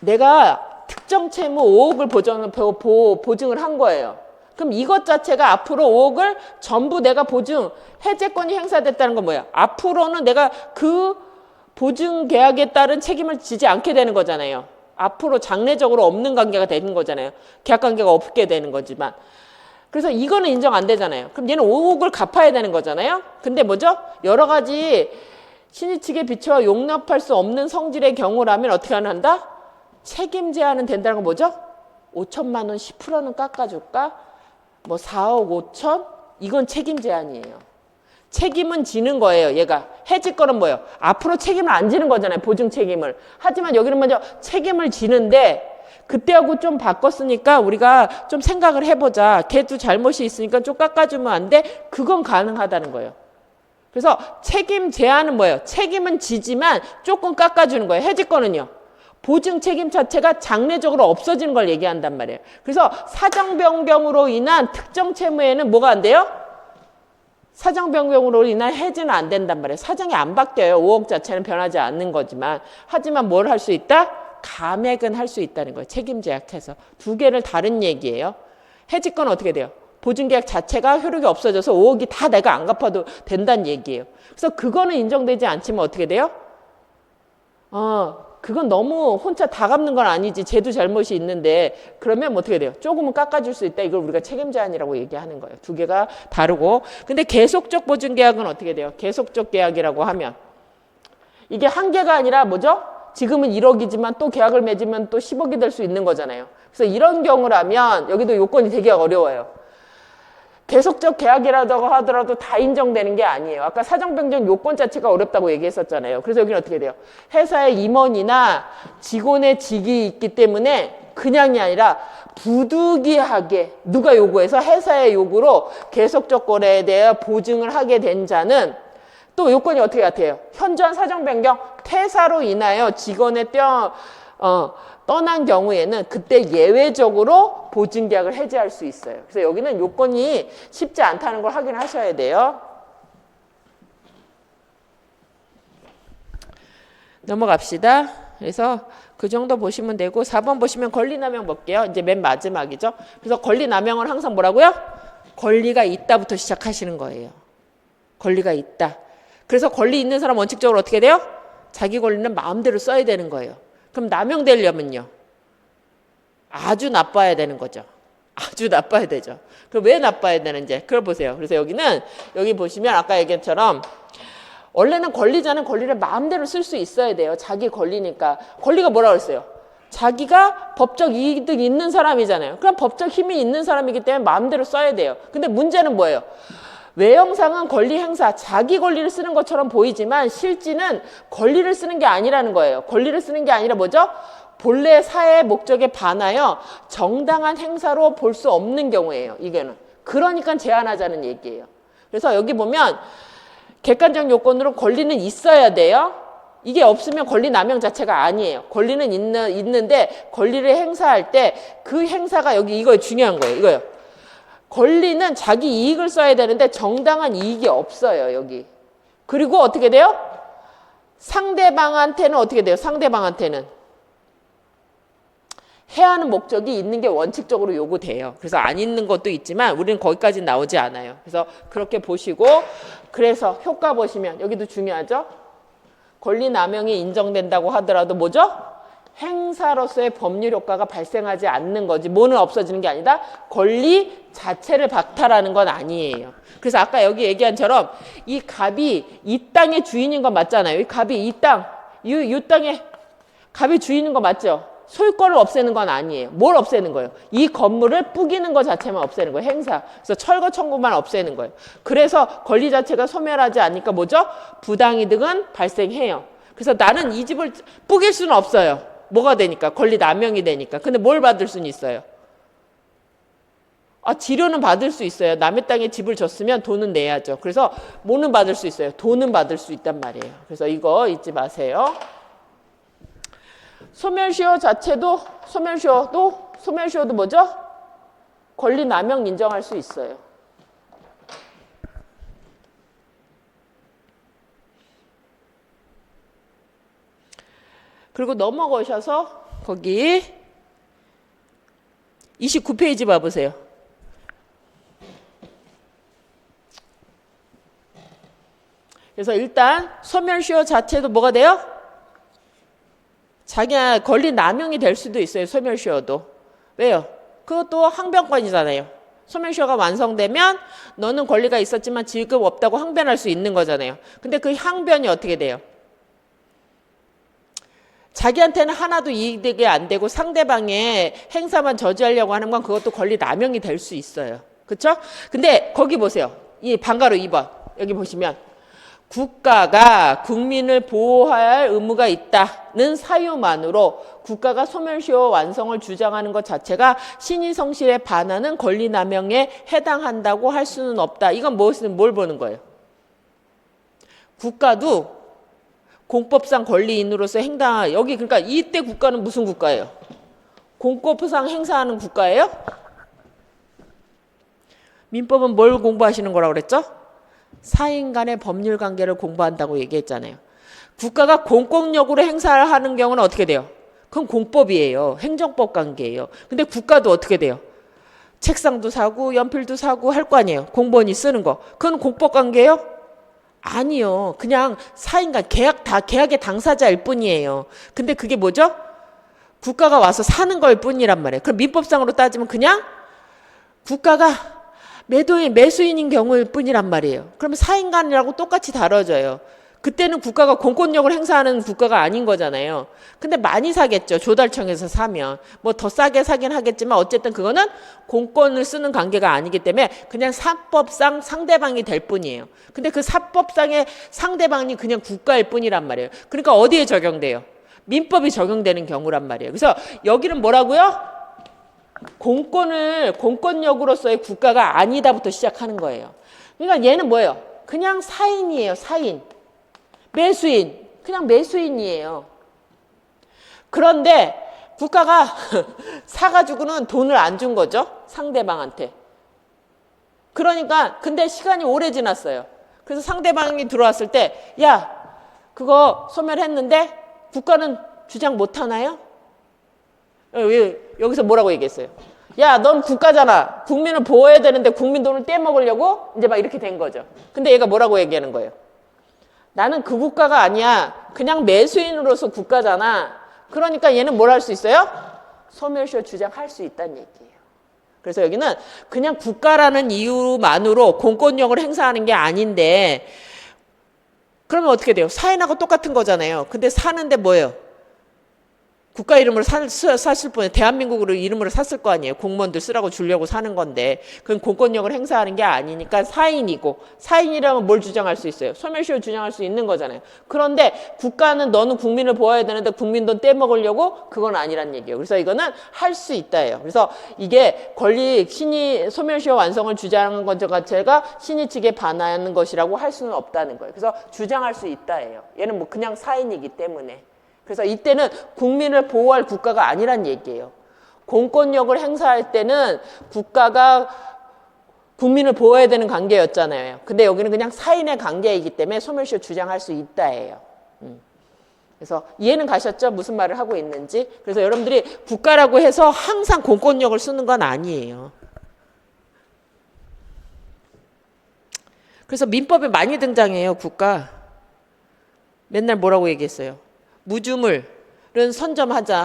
내가 특정 채무 5억을 보증을 한 거예요. 그럼 이것 자체가 앞으로 5억을 전부 내가 해제권이 행사됐다는 건 뭐야? 앞으로는 내가 그 보증 계약에 따른 책임을 지지 않게 되는 거잖아요. 앞으로 장래적으로 없는 관계가 되는 거잖아요. 계약 관계가 없게 되는 거지만. 그래서 이거는 인정 안 되잖아요. 그럼 얘는 5억을 갚아야 되는 거잖아요. 근데 뭐죠? 여러 가지 신의 측에 비춰 용납할 수 없는 성질의 경우라면 어떻게 한다? 책임 제한은 된다는 건 뭐죠? 5천만 원 10%는 깎아줄까? 뭐 4억 5천? 이건 책임 제한이에요. 책임은 지는 거예요. 얘가 해지권은 뭐예요? 앞으로 책임을 안 지는 거잖아요. 보증 책임을. 하지만 여기는 먼저 책임을 지는데 그때하고 좀 바꿨으니까 우리가 좀 생각을 해보자. 걔도 잘못이 있으니까 좀 깎아주면 안 돼? 그건 가능하다는 거예요. 그래서 책임 제한은 뭐예요? 책임은 지지만 조금 깎아주는 거예요. 해지권은요. 보증 책임 자체가 장래적으로 없어지는 걸 얘기한단 말이에요. 그래서 사정 변경으로 인한 특정 채무에는 뭐가 안 돼요? 사정 변경으로 인한 해지는 안 된단 말이에요. 사정이 안 바뀌어요. 5억 자체는 변하지 않는 거지만. 하지만 뭘 할 수 있다? 감액은 할 수 있다는 거예요. 책임 제약해서. 두 개를 다른 얘기예요. 해지권은 어떻게 돼요? 보증계약 자체가 효력이 없어져서 5억이 다 내가 안 갚아도 된다는 얘기예요. 그래서 그거는 인정되지 않지만 어떻게 돼요? 그건 너무 혼자 다 갚는 건 아니지. 쟤도 잘못이 있는데 그러면 어떻게 돼요? 조금은 깎아줄 수 있다. 이걸 우리가 책임 제한이라고 얘기하는 거예요. 두 개가 다르고. 근데 계속적 보증계약은 어떻게 돼요? 계속적 계약이라고 하면 이게 한계가 아니라 뭐죠? 지금은 1억이지만 또 계약을 맺으면 또 10억이 될 수 있는 거잖아요. 그래서 이런 경우라면 여기도 요건이 되게 어려워요. 계속적 계약이라고 하더라도 다 인정되는 게 아니에요. 아까 사정변경 요건 자체가 어렵다고 얘기했었잖아요. 그래서 여기는 어떻게 돼요? 회사의 임원이나 직원의 직이 있기 때문에 그냥이 아니라 부득이하게 누가 요구해서 회사의 요구로 계속적 거래에 대해 보증을 하게 된 자는 또 요건이 어떻게 같아요? 현저한 사정변경, 퇴사로 인하여 직원의 떠난 경우에는 그때 예외적으로 보증계약을 해지할 수 있어요. 그래서 여기는 요건이 쉽지 않다는 걸 확인하셔야 돼요. 넘어갑시다. 그래서 그 정도 보시면 되고 4번 보시면 권리남용 볼게요. 이제 맨 마지막이죠. 그래서 권리남용은 항상 뭐라고요? 권리가 있다부터 시작하시는 거예요. 권리가 있다. 그래서 권리 있는 사람 원칙적으로 어떻게 돼요? 자기 권리는 마음대로 써야 되는 거예요. 그럼 남용되려면요. 아주 나빠야 되는 거죠. 아주 나빠야 되죠. 그럼 왜 나빠야 되는지 그걸 보세요. 그래서 여기 보시면 아까 얘기했처럼 원래는 권리자는 권리를 마음대로 쓸 수 있어야 돼요. 자기 권리니까. 권리가 뭐라고 그랬어요? 자기가 법적 이득 있는 사람이잖아요. 그럼 법적 힘이 있는 사람이기 때문에 마음대로 써야 돼요. 근데 문제는 뭐예요? 외형상은 권리 행사, 자기 권리를 쓰는 것처럼 보이지만 실질은 권리를 쓰는 게 아니라는 거예요. 권리를 쓰는 게 아니라 뭐죠? 본래 사회의 목적에 반하여 정당한 행사로 볼 수 없는 경우예요. 이게는. 그러니까 제한하자는 얘기예요. 그래서 여기 보면 객관적 요건으로 권리는 있어야 돼요. 이게 없으면 권리 남용 자체가 아니에요. 권리는 있는데 권리를 행사할 때 그 행사가 여기 이거 중요한 거예요. 이거요. 권리는 자기 이익을 써야 되는데 정당한 이익이 없어요. 여기. 그리고 어떻게 돼요? 상대방한테는 어떻게 돼요? 상대방한테는 해야 하는 목적이 있는 게 원칙적으로 요구돼요. 그래서 안 있는 것도 있지만 우리는 거기까지 나오지 않아요. 그래서 그렇게 보시고 그래서 효과 보시면 여기도 중요하죠. 권리 남용이 인정된다고 하더라도 뭐죠? 행사로서의 법률 효과가 발생하지 않는 거지. 뭐는 없어지는 게 아니다. 권리 자체를 박탈하는 건 아니에요. 그래서 아까 여기 얘기한처럼 이 갑이 이 땅의 주인인 건 맞잖아요. 이 갑이 이 땅의 갑이 주인인 거 맞죠? 소유권을 없애는 건 아니에요. 뭘 없애는 거예요? 이 건물을 뿌기는 것 자체만 없애는 거예요. 행사. 그래서 철거 청구만 없애는 거예요. 그래서 권리 자체가 소멸하지 않으니까 뭐죠? 부당이득은 발생해요. 그래서 나는 이 집을 뿌길 수는 없어요. 뭐가 되니까? 권리 남용이 되니까. 근데 뭘 받을 수는 있어요? 지료는 받을 수 있어요. 남의 땅에 집을 줬으면 돈은 내야죠. 그래서 뭐는 받을 수 있어요? 돈은 받을 수 있단 말이에요. 그래서 이거 잊지 마세요. 소멸시효 자체도 소멸시효도 뭐죠? 권리 남용 인정할 수 있어요. 그리고 넘어가셔서 거기 29페이지 봐보세요. 그래서 일단 소멸시효 자체도 뭐가 돼요? 자기가 권리 남용이 될 수도 있어요. 소멸시효도. 왜요? 그것도 항변권이잖아요. 소멸시효가 완성되면 너는 권리가 있었지만 지금 없다고 항변할 수 있는 거잖아요. 근데 그 항변이 어떻게 돼요? 자기한테는 하나도 이득이 안 되고 상대방의 행사만 저지하려고 하는 건 그것도 권리 남용이 될 수 있어요. 그렇죠? 근데 거기 보세요. 이 방가로 2번. 여기 보시면 국가가 국민을 보호할 의무가 있다는 사유만으로 국가가 소멸시효 완성을 주장하는 것 자체가 신의성실에 반하는 권리 남용에 해당한다고 할 수는 없다. 이건 뭘 보는 거예요? 국가도 공법상 권리인으로서 여기 그러니까 이때 국가는 무슨 국가예요? 공법상 행사하는 국가예요? 민법은 뭘 공부하시는 거라고 그랬죠? 사인 간의 법률 관계를 공부한다고 얘기했잖아요. 국가가 공권력으로 행사를 하는 경우는 어떻게 돼요? 그건 공법이에요. 행정법 관계예요. 근데 국가도 어떻게 돼요? 책상도 사고 연필도 사고 할 거 아니에요. 공무원이 쓰는 거. 그건 공법 관계예요? 아니요. 그냥 사인간 계약의 당사자일 뿐이에요. 근데 그게 뭐죠? 국가가 와서 사는 걸 뿐이란 말이에요. 그럼 민법상으로 따지면 그냥 국가가 매수인인 경우일 뿐이란 말이에요. 그러면 사인간이라고 똑같이 다뤄져요. 그때는 국가가 공권력을 행사하는 국가가 아닌 거잖아요. 근데 많이 사겠죠. 조달청에서 사면. 뭐 더 싸게 사긴 하겠지만 어쨌든 그거는 공권을 쓰는 관계가 아니기 때문에 그냥 사법상 상대방이 될 뿐이에요. 근데 그 사법상의 상대방이 그냥 국가일 뿐이란 말이에요. 그러니까 어디에 적용돼요? 민법이 적용되는 경우란 말이에요. 그래서 여기는 뭐라고요? 공권력으로서의 국가가 아니다부터 시작하는 거예요. 그러니까 얘는 뭐예요? 그냥 사인이에요. 사인. 매수인. 그냥 매수인이에요. 그런데 국가가 사가지고는 돈을 안 준 거죠. 상대방한테. 그러니까 근데 시간이 오래 지났어요. 그래서 상대방이 들어왔을 때 야, 그거 소멸했는데 국가는 주장 못 하나요? 여기서 뭐라고 얘기했어요? 야, 넌 국가잖아. 국민을 보호해야 되는데 국민 돈을 떼먹으려고 이제 막 이렇게 된 거죠. 근데 얘가 뭐라고 얘기하는 거예요? 나는 그 국가가 아니야. 그냥 매수인으로서 국가잖아. 그러니까 얘는 뭘 할 수 있어요? 소멸시효 주장할 수 있다는 얘기예요. 그래서 여기는 그냥 국가라는 이유만으로 공권력을 행사하는 게 아닌데 그러면 어떻게 돼요? 사인하고 똑같은 거잖아요. 근데 사는데 뭐예요? 국가 이름으로 샀을 뿐에 대한민국으로 이름으로 샀을 거 아니에요. 공무원들 쓰라고 주려고 사는 건데 그건 공권력을 행사하는 게 아니니까 사인이고 사인이라면 뭘 주장할 수 있어요? 소멸시효 주장할 수 있는 거잖아요. 그런데 국가는 너는 국민을 보호해야 되는데 국민 돈 떼먹으려고 그건 아니란 얘기예요. 그래서 이거는 할 수 있다예요. 그래서 이게 권리 신의 소멸시효 완성을 주장한 것 자체가 신의 측에 반하는 것이라고 할 수는 없다는 거예요. 그래서 주장할 수 있다예요. 얘는 뭐 그냥 사인이기 때문에. 그래서 이때는 국민을 보호할 국가가 아니란 얘기예요. 공권력을 행사할 때는 국가가 국민을 보호해야 되는 관계였잖아요. 근데 여기는 그냥 사인의 관계이기 때문에 소멸시효 주장할 수 있다예요. 그래서 이해는 가셨죠? 무슨 말을 하고 있는지. 그래서 여러분들이 국가라고 해서 항상 공권력을 쓰는 건 아니에요. 그래서 민법에 많이 등장해요. 국가. 맨날 뭐라고 얘기했어요? 무주물은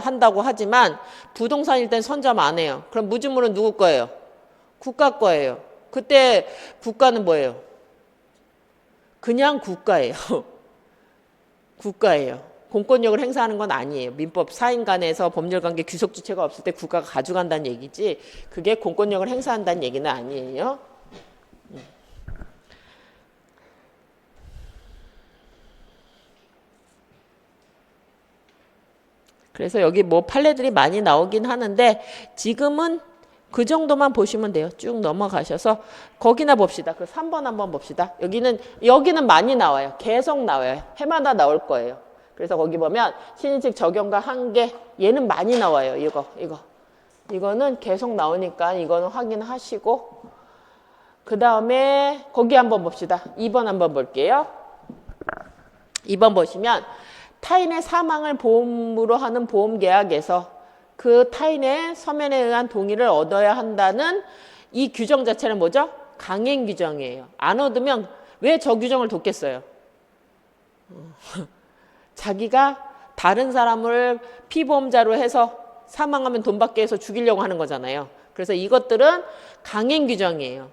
한다고 하지만 부동산일 땐 선점 안 해요. 그럼 무주물은 누구 거예요? 국가 거예요. 그때 국가는 뭐예요? 그냥 국가예요. 국가예요. 공권력을 행사하는 건 아니에요. 민법 사인간에서 법률관계 귀속주체가 없을 때 국가가 가져간다는 얘기지 그게 공권력을 행사한다는 얘기는 아니에요. 그래서 여기 뭐 판례들이 많이 나오긴 하는데 지금은 그 정도만 보시면 돼요. 쭉 넘어가셔서 거기나 봅시다. 그 3번 한번 봅시다. 여기는 많이 나와요. 계속 나와요. 해마다 나올 거예요. 그래서 거기 보면 신의칙 적용과 한계 얘는 많이 나와요. 이거는 계속 나오니까 이거는 확인하시고 그 다음에 거기 한번 봅시다. 2번 한번 볼게요. 2번 보시면 타인의 사망을 보험으로 하는 보험계약에서 그 타인의 서면에 의한 동의를 얻어야 한다는 이 규정 자체는 뭐죠? 강행규정이에요. 안 얻으면 왜 저 규정을 뒀겠어요? 자기가 다른 사람을 피보험자로 해서 사망하면 돈 받게 해서 죽이려고 하는 거잖아요. 그래서 이것들은 강행규정이에요.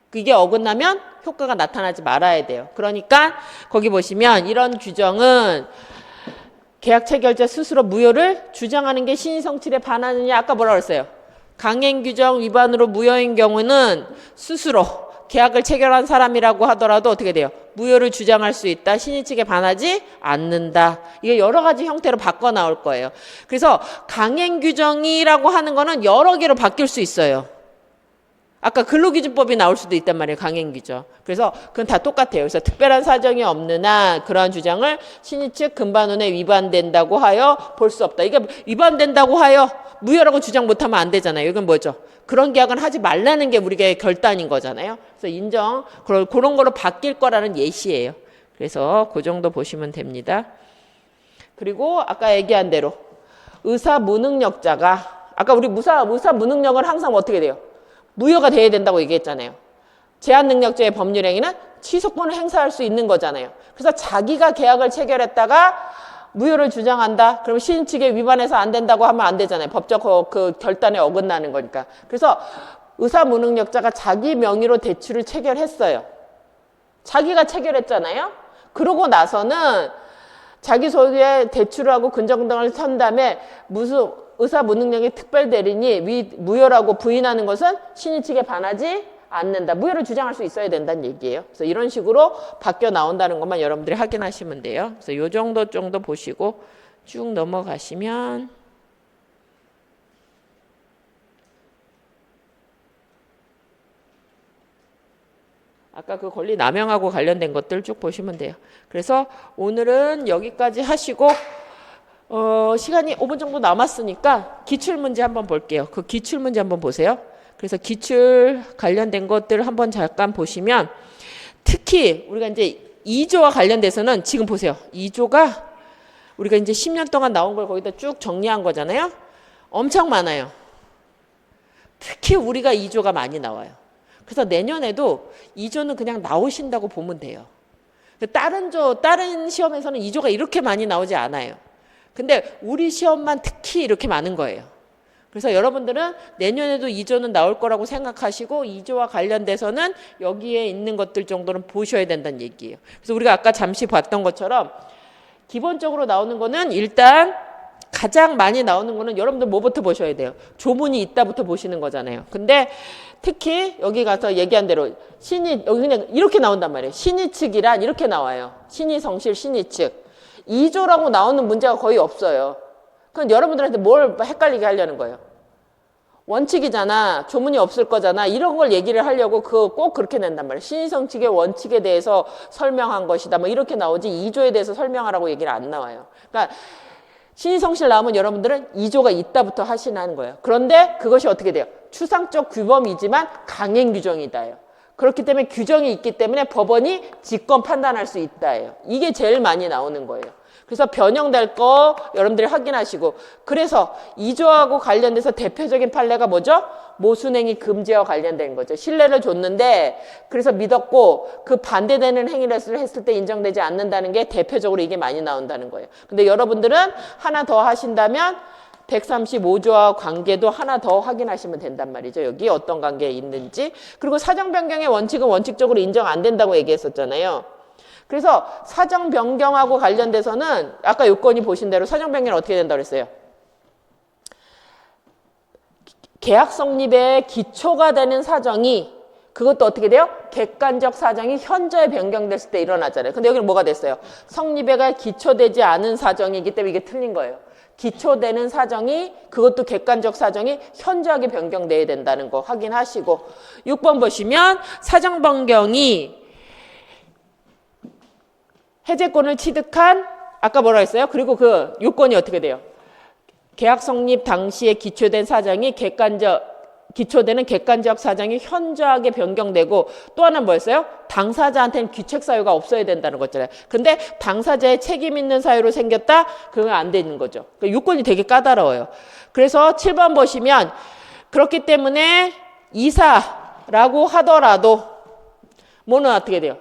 그게 어긋나면 효과가 나타나지 말아야 돼요. 그러니까 거기 보시면 이런 규정은 계약 체결자 스스로 무효를 주장하는 게 신의성질에 반하느냐 아까 뭐라 그랬어요? 강행규정 위반으로 무효인 경우는 스스로 계약을 체결한 사람이라고 하더라도 어떻게 돼요? 무효를 주장할 수 있다. 신의 측에 반하지 않는다. 이게 여러 가지 형태로 바꿔 나올 거예요. 그래서 강행규정이라고 하는 거는 여러 개로 바뀔 수 있어요. 아까 근로기준법이 나올 수도 있단 말이에요. 강행규정. 그래서 그건 다 똑같아요. 그래서 특별한 사정이 없는 한 그러한 주장을 신의 측 금반원에 위반된다고 하여 볼 수 없다. 이게 위반된다고 하여 무효라고 주장 못하면 안 되잖아요. 이건 뭐죠? 그런 계약은 하지 말라는 게 우리가 결단인 거잖아요. 그래서 인정, 그런 거로 바뀔 거라는 예시예요. 그래서 그 정도 보시면 됩니다. 그리고 아까 얘기한 대로 의사 무능력자가 아까 우리 의사 무능력은 항상 어떻게 돼요? 무효가 돼야 된다고 얘기했잖아요. 제한능력자의 법률행위는 취소권을 행사할 수 있는 거잖아요. 그래서 자기가 계약을 체결했다가 무효를 주장한다. 그럼 신의 측에 위반해서 안 된다고 하면 안 되잖아요. 법적 그 결단에 어긋나는 거니까. 그래서 의사 무능력자가 자기 명의로 대출을 체결했어요. 자기가 체결했잖아요. 그러고 나서는 자기 소유의 대출을 하고 근저당을 선 다음에 무슨 의사 무능력의 특별대리인이 무효라고 부인하는 것은 신의 측에 반하지 않는다. 무효를 주장할 수 있어야 된다는 얘기예요. 그래서 이런 식으로 바뀌어 나온다는 것만 여러분들이 확인하시면 돼요. 그래서 이 정도 보시고 쭉 넘어가시면 아까 그 권리 남용하고 관련된 것들 쭉 보시면 돼요. 그래서 오늘은 여기까지 하시고 시간이 5분 정도 남았으니까 기출문제 한번 볼게요. 그 기출문제 한번 보세요. 그래서 기출 관련된 것들 한번 잠깐 보시면 특히 우리가 이제 2조와 관련돼서는 지금 보세요. 2조가 우리가 이제 10년 동안 나온 걸 거기다 쭉 정리한 거잖아요. 엄청 많아요. 특히 우리가 2조가 많이 나와요. 그래서 내년에도 2조는 그냥 나오신다고 보면 돼요. 다른 시험에서는 2조가 이렇게 많이 나오지 않아요. 근데 우리 시험만 특히 이렇게 많은 거예요. 그래서 여러분들은 내년에도 2조는 나올 거라고 생각하시고 2조와 관련돼서는 여기에 있는 것들 정도는 보셔야 된다는 얘기예요. 그래서 우리가 아까 잠시 봤던 것처럼 기본적으로 나오는 거는 일단 가장 많이 나오는 거는 여러분들 뭐부터 보셔야 돼요? 조문이 있다부터 보시는 거잖아요. 근데 특히 여기 가서 얘기한 대로 여기 그냥 이렇게 나온단 말이에요. 신의 측이란 이렇게 나와요. 신의 성실 신의 측. 2조라고 나오는 문제가 거의 없어요. 그럼 여러분들한테 뭘 헷갈리게 하려는 거예요? 원칙이잖아. 조문이 없을 거잖아. 이런 걸 얘기를 하려고 꼭 그렇게 낸단 말이에요. 신의성칙의 원칙에 대해서 설명한 것이다. 뭐 이렇게 나오지 2조에 대해서 설명하라고 얘기를 안 나와요. 그러니까 신의성실 나오면 여러분들은 2조가 있다부터 하시는 거예요. 그런데 그것이 어떻게 돼요? 추상적 규범이지만 강행 규정이다예요. 그렇기 때문에 규정이 있기 때문에 법원이 직권 판단할 수 있다예요. 이게 제일 많이 나오는 거예요. 그래서 변형될 거 여러분들이 확인하시고, 그래서 2조하고 관련돼서 대표적인 판례가 뭐죠? 모순행위 금지와 관련된 거죠. 신뢰를 줬는데 그래서 믿었고 그 반대되는 행위를 했을 때 인정되지 않는다는 게 대표적으로 이게 많이 나온다는 거예요. 근데 여러분들은 하나 더 하신다면 135조와 관계도 하나 더 확인하시면 된단 말이죠. 여기 어떤 관계에 있는지. 그리고 사정 변경의 원칙은 원칙적으로 인정 안 된다고 얘기했었잖아요. 그래서 사정 변경하고 관련돼서는 아까 요건이 보신 대로 사정 변경은 어떻게 된다고 그랬어요? 계약 성립의 기초가 되는 사정이 그것도 어떻게 돼요? 객관적 사정이 현저히 변경됐을 때 일어나잖아요. 근데 여기는 뭐가 됐어요? 성립에가 기초되지 않은 사정이기 때문에 이게 틀린 거예요. 기초되는 사정이 그것도 객관적 사정이 현저하게 변경돼야 된다는 거 확인하시고 6번 보시면 사정 변경이 해제권을 취득한 아까 뭐라 했어요? 그리고 그 요건이 어떻게 돼요? 계약 성립 당시에 기초된 사정이 기초되는 객관적 사정이 현저하게 변경되고 또 하나는 뭐였어요? 당사자한테는 귀책 사유가 없어야 된다는 거잖아요. 근데 당사자의 책임 있는 사유로 생겼다? 그건 안 되는 거죠. 그러니까 요건이 되게 까다로워요. 그래서 7번 보시면 그렇기 때문에 이사라고 하더라도 뭐는 어떻게 돼요?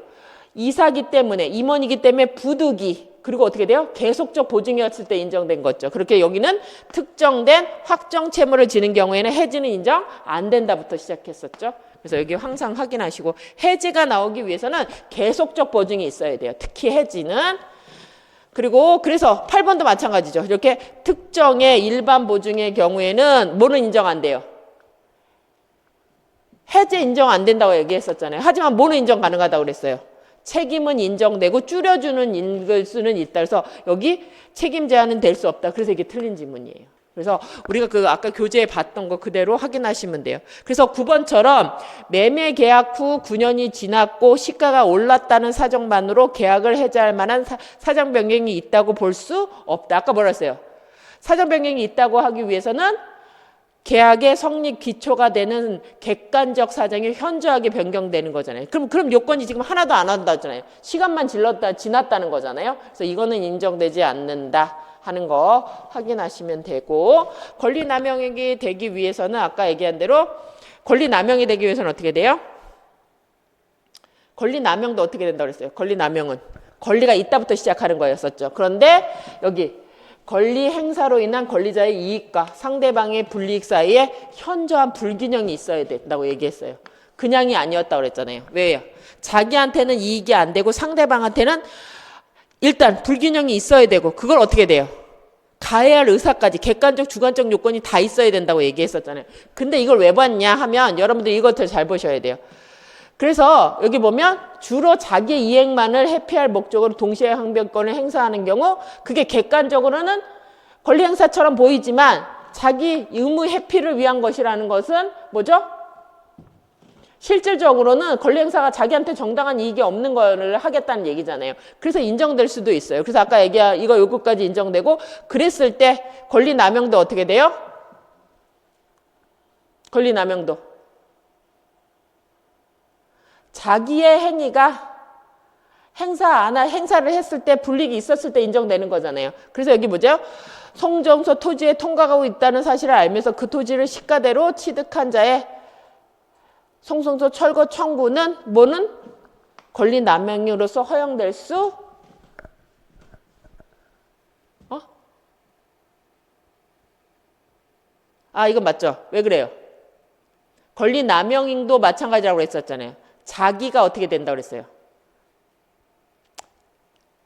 이사기 때문에 임원이기 때문에 부득이 그리고 어떻게 돼요? 계속적 보증이었을 때 인정된 거죠. 그렇게 여기는 특정된 확정 채무를 지는 경우에는 해지는 인정 안 된다부터 시작했었죠. 그래서 여기 항상 확인하시고 해지가 나오기 위해서는 계속적 보증이 있어야 돼요. 특히 해지는. 그리고 그래서 8번도 마찬가지죠. 이렇게 특정의 일반 보증의 경우에는 뭐는 인정 안 돼요? 해지 인정 안 된다고 얘기했었잖아요. 하지만 뭐는 인정 가능하다고 그랬어요? 책임은 인정되고 줄여주는 읽을 수는 있다. 그래서 여기 책임 제한은 될 수 없다. 그래서 이게 틀린 지문이에요. 그래서 우리가 그 아까 교재에 봤던 거 그대로 확인하시면 돼요. 그래서 9번처럼 매매 계약 후 9년이 지났고 시가가 올랐다는 사정만으로 계약을 해제할 만한 사정 변경이 있다고 볼 수 없다. 아까 뭐라 했어요? 사정 변경이 있다고 하기 위해서는 계약의 성립 기초가 되는 객관적 사정이 현저하게 변경되는 거잖아요. 그럼 요건이 지금 하나도 안 한다잖아요. 시간만 지났다는 거잖아요. 그래서 이거는 인정되지 않는다 하는 거 확인하시면 되고, 권리 남용이 되기 위해서는 아까 얘기한 대로 권리 남용이 되기 위해서는 어떻게 돼요? 권리 남용도 어떻게 된다고 그랬어요? 권리 남용은 권리가 있다부터 시작하는 거였었죠. 그런데 여기 권리 행사로 인한 권리자의 이익과 상대방의 불이익 사이에 현저한 불균형이 있어야 된다고 얘기했어요. 그냥이 아니었다고 그랬잖아요. 왜요? 자기한테는 이익이 안 되고 상대방한테는 일단 불균형이 있어야 되고 그걸 어떻게 돼요? 가해할 의사까지 객관적 주관적 요건이 다 있어야 된다고 얘기했었잖아요. 근데 이걸 왜 봤냐 하면 여러분들이 이것들 잘 보셔야 돼요. 그래서 여기 보면 주로 자기 이익만을 회피할 목적으로 동시에 항변권을 행사하는 경우 그게 객관적으로는 권리 행사처럼 보이지만 자기 의무 회피를 위한 것이라는 것은 뭐죠? 실질적으로는 권리 행사가 자기한테 정당한 이익이 없는 거를 하겠다는 얘기잖아요. 그래서 인정될 수도 있어요. 그래서 아까 얘기한 이거 요거까지 인정되고 그랬을 때 권리 남용도 어떻게 돼요? 권리 남용도 자기의 행위가 행사를 했을 때 불이익이 있었을 때 인정되는 거잖아요. 그래서 여기 뭐죠? 송정소 토지에 통과하고 있다는 사실을 알면서 그 토지를 시가대로 취득한 자의 송정소 철거 청구는 뭐는 권리 남용으로서 허용될 수 아, 이건 맞죠? 왜 그래요? 권리 남용도 마찬가지라고 했었잖아요. 자기가 어떻게 된다고 그랬어요?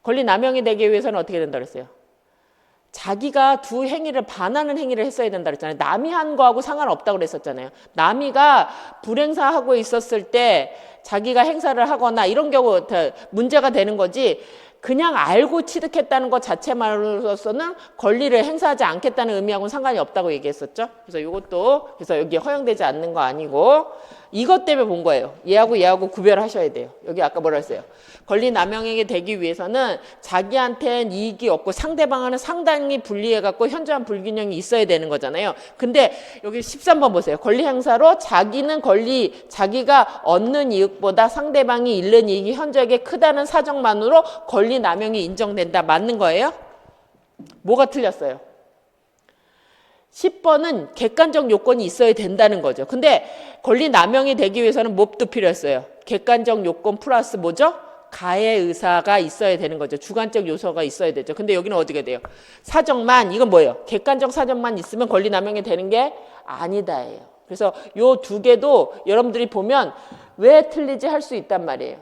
권리 남용이 되기 위해서는 어떻게 된다고 그랬어요? 자기가 두 행위를 반하는 행위를 했어야 된다고 그랬잖아요. 남이 한 거하고 상관없다고 그랬었잖아요. 남이가 불행사하고 있었을 때 자기가 행사를 하거나 이런 경우 문제가 되는 거지, 그냥 알고 취득했다는 것 자체만으로서는 권리를 행사하지 않겠다는 의미하고는 상관이 없다고 얘기했었죠. 그래서 이것도 그래서 여기 허용되지 않는 거 아니고 이것 때문에 본 거예요. 얘하고 구별하셔야 돼요. 여기 아까 뭐라 했어요? 권리 남용이 되기 위해서는 자기한테는 이익이 없고 상대방은 상당히 불리해갖고 현저한 불균형이 있어야 되는 거잖아요. 근데 여기 13번 보세요. 권리 행사로 자기가 얻는 이익보다 상대방이 잃는 이익이 현저하게 크다는 사정만으로 권리 남용이 인정된다. 맞는 거예요? 뭐가 틀렸어요? 10번은 객관적 요건이 있어야 된다는 거죠. 근데 권리 남용이 되기 위해서는 몹도 필요했어요. 객관적 요건 플러스 뭐죠? 가해 의사가 있어야 되는 거죠. 주관적 요소가 있어야 되죠. 근데 여기는 어떻게 돼요? 사정만, 이건 뭐예요? 객관적 사정만 있으면 권리 남용이 되는 게 아니다예요. 그래서 요 두 개도 여러분들이 보면 왜 틀리지 할 수 있단 말이에요.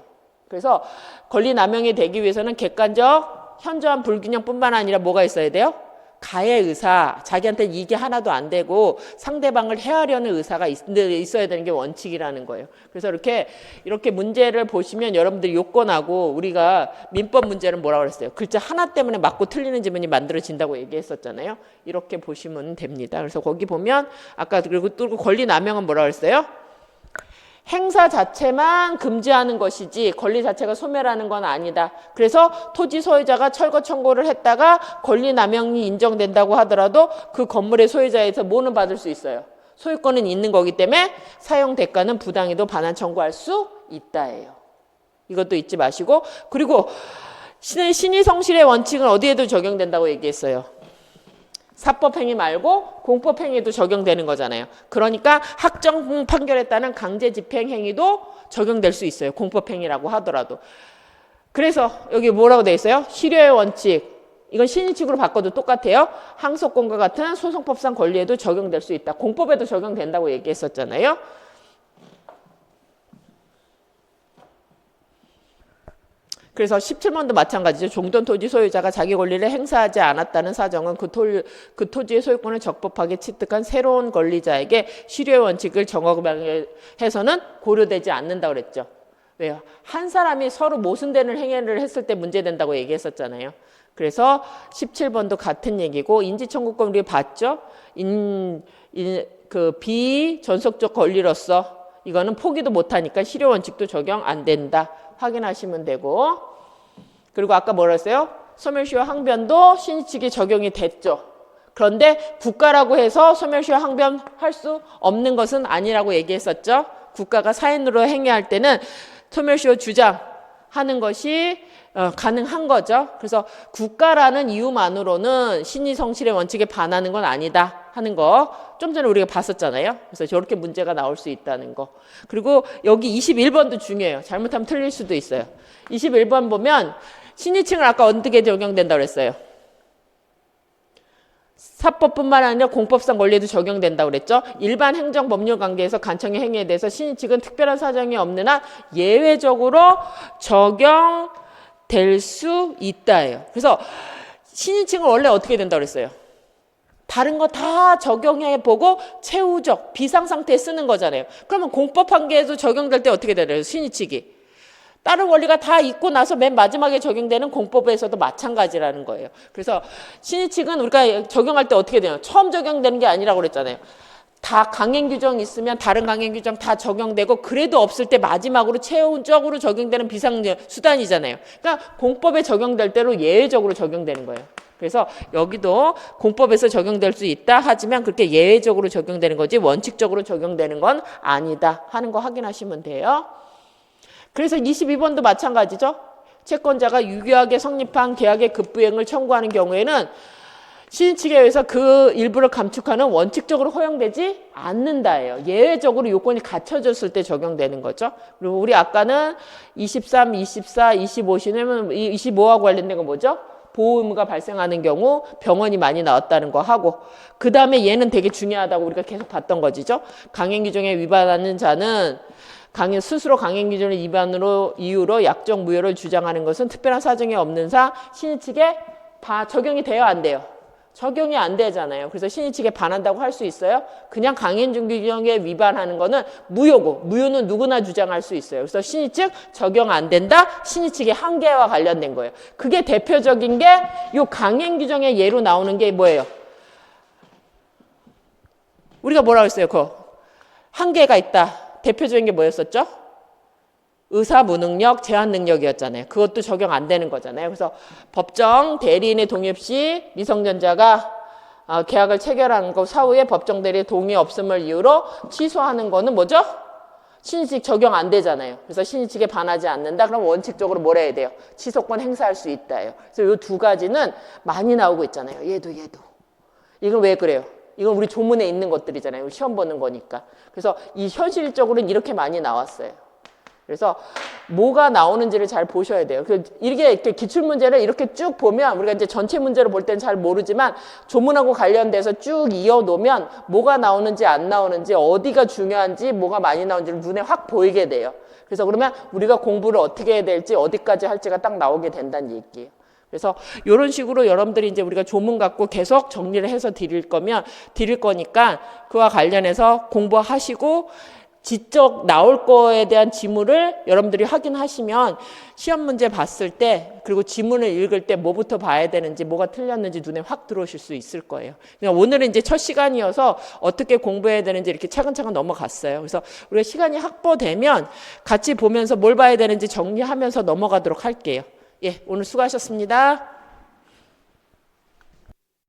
그래서 권리 남용이 되기 위해서는 객관적 현저한 불균형뿐만 아니라 뭐가 있어야 돼요? 가해 의사, 자기한테 이게 하나도 안 되고 상대방을 해하려는 의사가 있어야 되는 게 원칙이라는 거예요. 그래서 이렇게 문제를 보시면 여러분들이 요건하고 우리가 민법 문제는 뭐라고 그랬어요? 글자 하나 때문에 맞고 틀리는 지문이 만들어진다고 얘기했었잖아요. 이렇게 보시면 됩니다. 그래서 거기 보면 아까 그리고 또 권리 남용은 뭐라고 그랬어요? 행사 자체만 금지하는 것이지 권리 자체가 소멸하는 건 아니다. 그래서 토지 소유자가 철거 청구를 했다가 권리 남용이 인정된다고 하더라도 그 건물의 소유자에서 뭐는 받을 수 있어요? 소유권은 있는 거기 때문에 사용 대가는 부당해도 반환 청구할 수 있다예요. 이것도 잊지 마시고, 그리고 신의 성실의 원칙은 어디에도 적용된다고 얘기했어요? 사법행위 말고 공법행위도 적용되는 거잖아요. 그러니까 확정 판결에 따른 강제집행행위도 적용될 수 있어요. 공법행위라고 하더라도. 그래서 여기 뭐라고 돼 있어요? 실효의 원칙. 이건 신의칙으로 바꿔도 똑같아요. 항소권과 같은 소송법상 권리에도 적용될 수 있다. 공법에도 적용된다고 얘기했었잖아요. 그래서 17번도 마찬가지죠. 종전 토지 소유자가 자기 권리를 행사하지 않았다는 사정은 그 토지의 소유권을 적법하게 취득한 새로운 권리자에게 실효의 원칙을 적용해서는 고려되지 않는다고 그랬죠. 왜요? 한 사람이 서로 모순되는 행위를 했을 때 문제된다고 얘기했었잖아요. 그래서 17번도 같은 얘기고, 인지청구권 우리 봤죠? 그 비전속적 권리로서 이거는 포기도 못하니까 실효 원칙도 적용 안 된다. 확인하시면 되고, 그리고 아까 뭐라 했어요? 소멸시효 항변도 신의칙이 적용이 됐죠. 그런데 국가라고 해서 소멸시효 항변할 수 없는 것은 아니라고 얘기했었죠. 국가가 사인으로 행위할 때는 소멸시효 주장하는 것이 가능한 거죠. 그래서 국가라는 이유만으로는 신의성실의 원칙에 반하는 건 아니다 하는 거 좀 전에 우리가 봤었잖아요. 그래서 저렇게 문제가 나올 수 있다는 거. 그리고 여기 21번도 중요해요. 잘못하면 틀릴 수도 있어요. 21번 보면 신의칙은 아까 어떻게 적용된다고 그랬어요? 사법뿐만 아니라 공법상 권리에도 적용된다고 그랬죠. 일반 행정 법률 관계에서 간청의 행위에 대해서 신의칙은 특별한 사정이 없는 한 예외적으로 적용될 수 있다예요. 그래서 신의칙은 원래 어떻게 된다고 그랬어요? 다른 거 다 적용해보고 최후적 비상상태에 쓰는 거잖아요. 그러면 공법 판결에도 적용될 때 어떻게 되나요? 신의칙이. 다른 원리가 다 있고 나서 맨 마지막에 적용되는 공법에서도 마찬가지라는 거예요. 그래서 신의칙은 우리가 적용할 때 어떻게 되나요? 처음 적용되는 게 아니라고 그랬잖아요. 다 강행 규정 있으면 다른 강행 규정 다 적용되고, 그래도 없을 때 마지막으로 최후적으로 적용되는 비상 수단이잖아요. 그러니까 공법에 적용될 때로 예외적으로 적용되는 거예요. 그래서 여기도 공법에서 적용될 수 있다 하지만 그렇게 예외적으로 적용되는 거지 원칙적으로 적용되는 건 아니다 하는 거 확인하시면 돼요. 그래서 22번도 마찬가지죠. 채권자가 유효하게 성립한 계약의 급부행을 청구하는 경우에는 신의칙에 의해서 그 일부를 감축하는 원칙적으로 허용되지 않는다예요. 예외적으로 요건이 갖춰졌을 때 적용되는 거죠. 그리고 우리 아까는 23, 24, 25시면 25하고 관련된 건 뭐죠? 보호 의무가 발생하는 경우 병원이 많이 나왔다는 거 하고, 그 다음에 얘는 되게 중요하다고 우리가 계속 봤던 거지죠. 강행규정에 위반하는 자는 스스로 강행규정을 위반으로 이유로 약정 무효를 주장하는 것은 특별한 사정이 없는 사 신의 측에 적용이 돼요, 안 돼요? 적용이 안 되잖아요. 그래서 신의 측에 반한다고 할 수 있어요? 그냥 강행규정에 위반하는 거는 무효고, 무효는 누구나 주장할 수 있어요. 그래서 신의 측 적용 안 된다, 신의 측의 한계와 관련된 거예요. 그게 대표적인 게 이 강행규정의 예로 나오는 게 뭐예요? 우리가 뭐라고 했어요? 한계가 있다. 대표적인 게 뭐였었죠? 의사 무능력, 제한 능력이었잖아요. 그것도 적용 안 되는 거잖아요. 그래서 법정 대리인의 동의 없이 미성년자가 계약을 체결하는 거 사후에 법정 대리의 동의 없음을 이유로 취소하는 거는 뭐죠? 신의측 적용 안 되잖아요. 그래서 신의측에 반하지 않는다. 그럼 원칙적으로 뭘 해야 돼요? 취소권 행사할 수 있다예요. 그래서 이 두 가지는 많이 나오고 있잖아요. 얘도. 이건 왜 그래요? 이건 우리 조문에 있는 것들이잖아요. 시험 보는 거니까. 그래서 이 현실적으로는 이렇게 많이 나왔어요. 그래서 뭐가 나오는지를 잘 보셔야 돼요. 이렇게 기출문제를 이렇게 쭉 보면 우리가 이제 전체 문제를 볼 때는 잘 모르지만 조문하고 관련돼서 쭉 이어놓으면 뭐가 나오는지 안 나오는지 어디가 중요한지 뭐가 많이 나오는지를 눈에 확 보이게 돼요. 그래서 그러면 우리가 공부를 어떻게 해야 될지 어디까지 할지가 딱 나오게 된다는 얘기예요. 그래서 이런 식으로 여러분들이 이제 우리가 조문 갖고 계속 정리를 해서 드릴 거니까 그와 관련해서 공부하시고 지적 나올 거에 대한 지문을 여러분들이 확인하시면 시험 문제 봤을 때 그리고 지문을 읽을 때 뭐부터 봐야 되는지 뭐가 틀렸는지 눈에 확 들어오실 수 있을 거예요. 그러니까 오늘은 이제 첫 시간이어서 어떻게 공부해야 되는지 이렇게 차근차근 넘어갔어요. 그래서 우리가 시간이 확보되면 같이 보면서 뭘 봐야 되는지 정리하면서 넘어가도록 할게요. 예, 오늘 수고하셨습니다.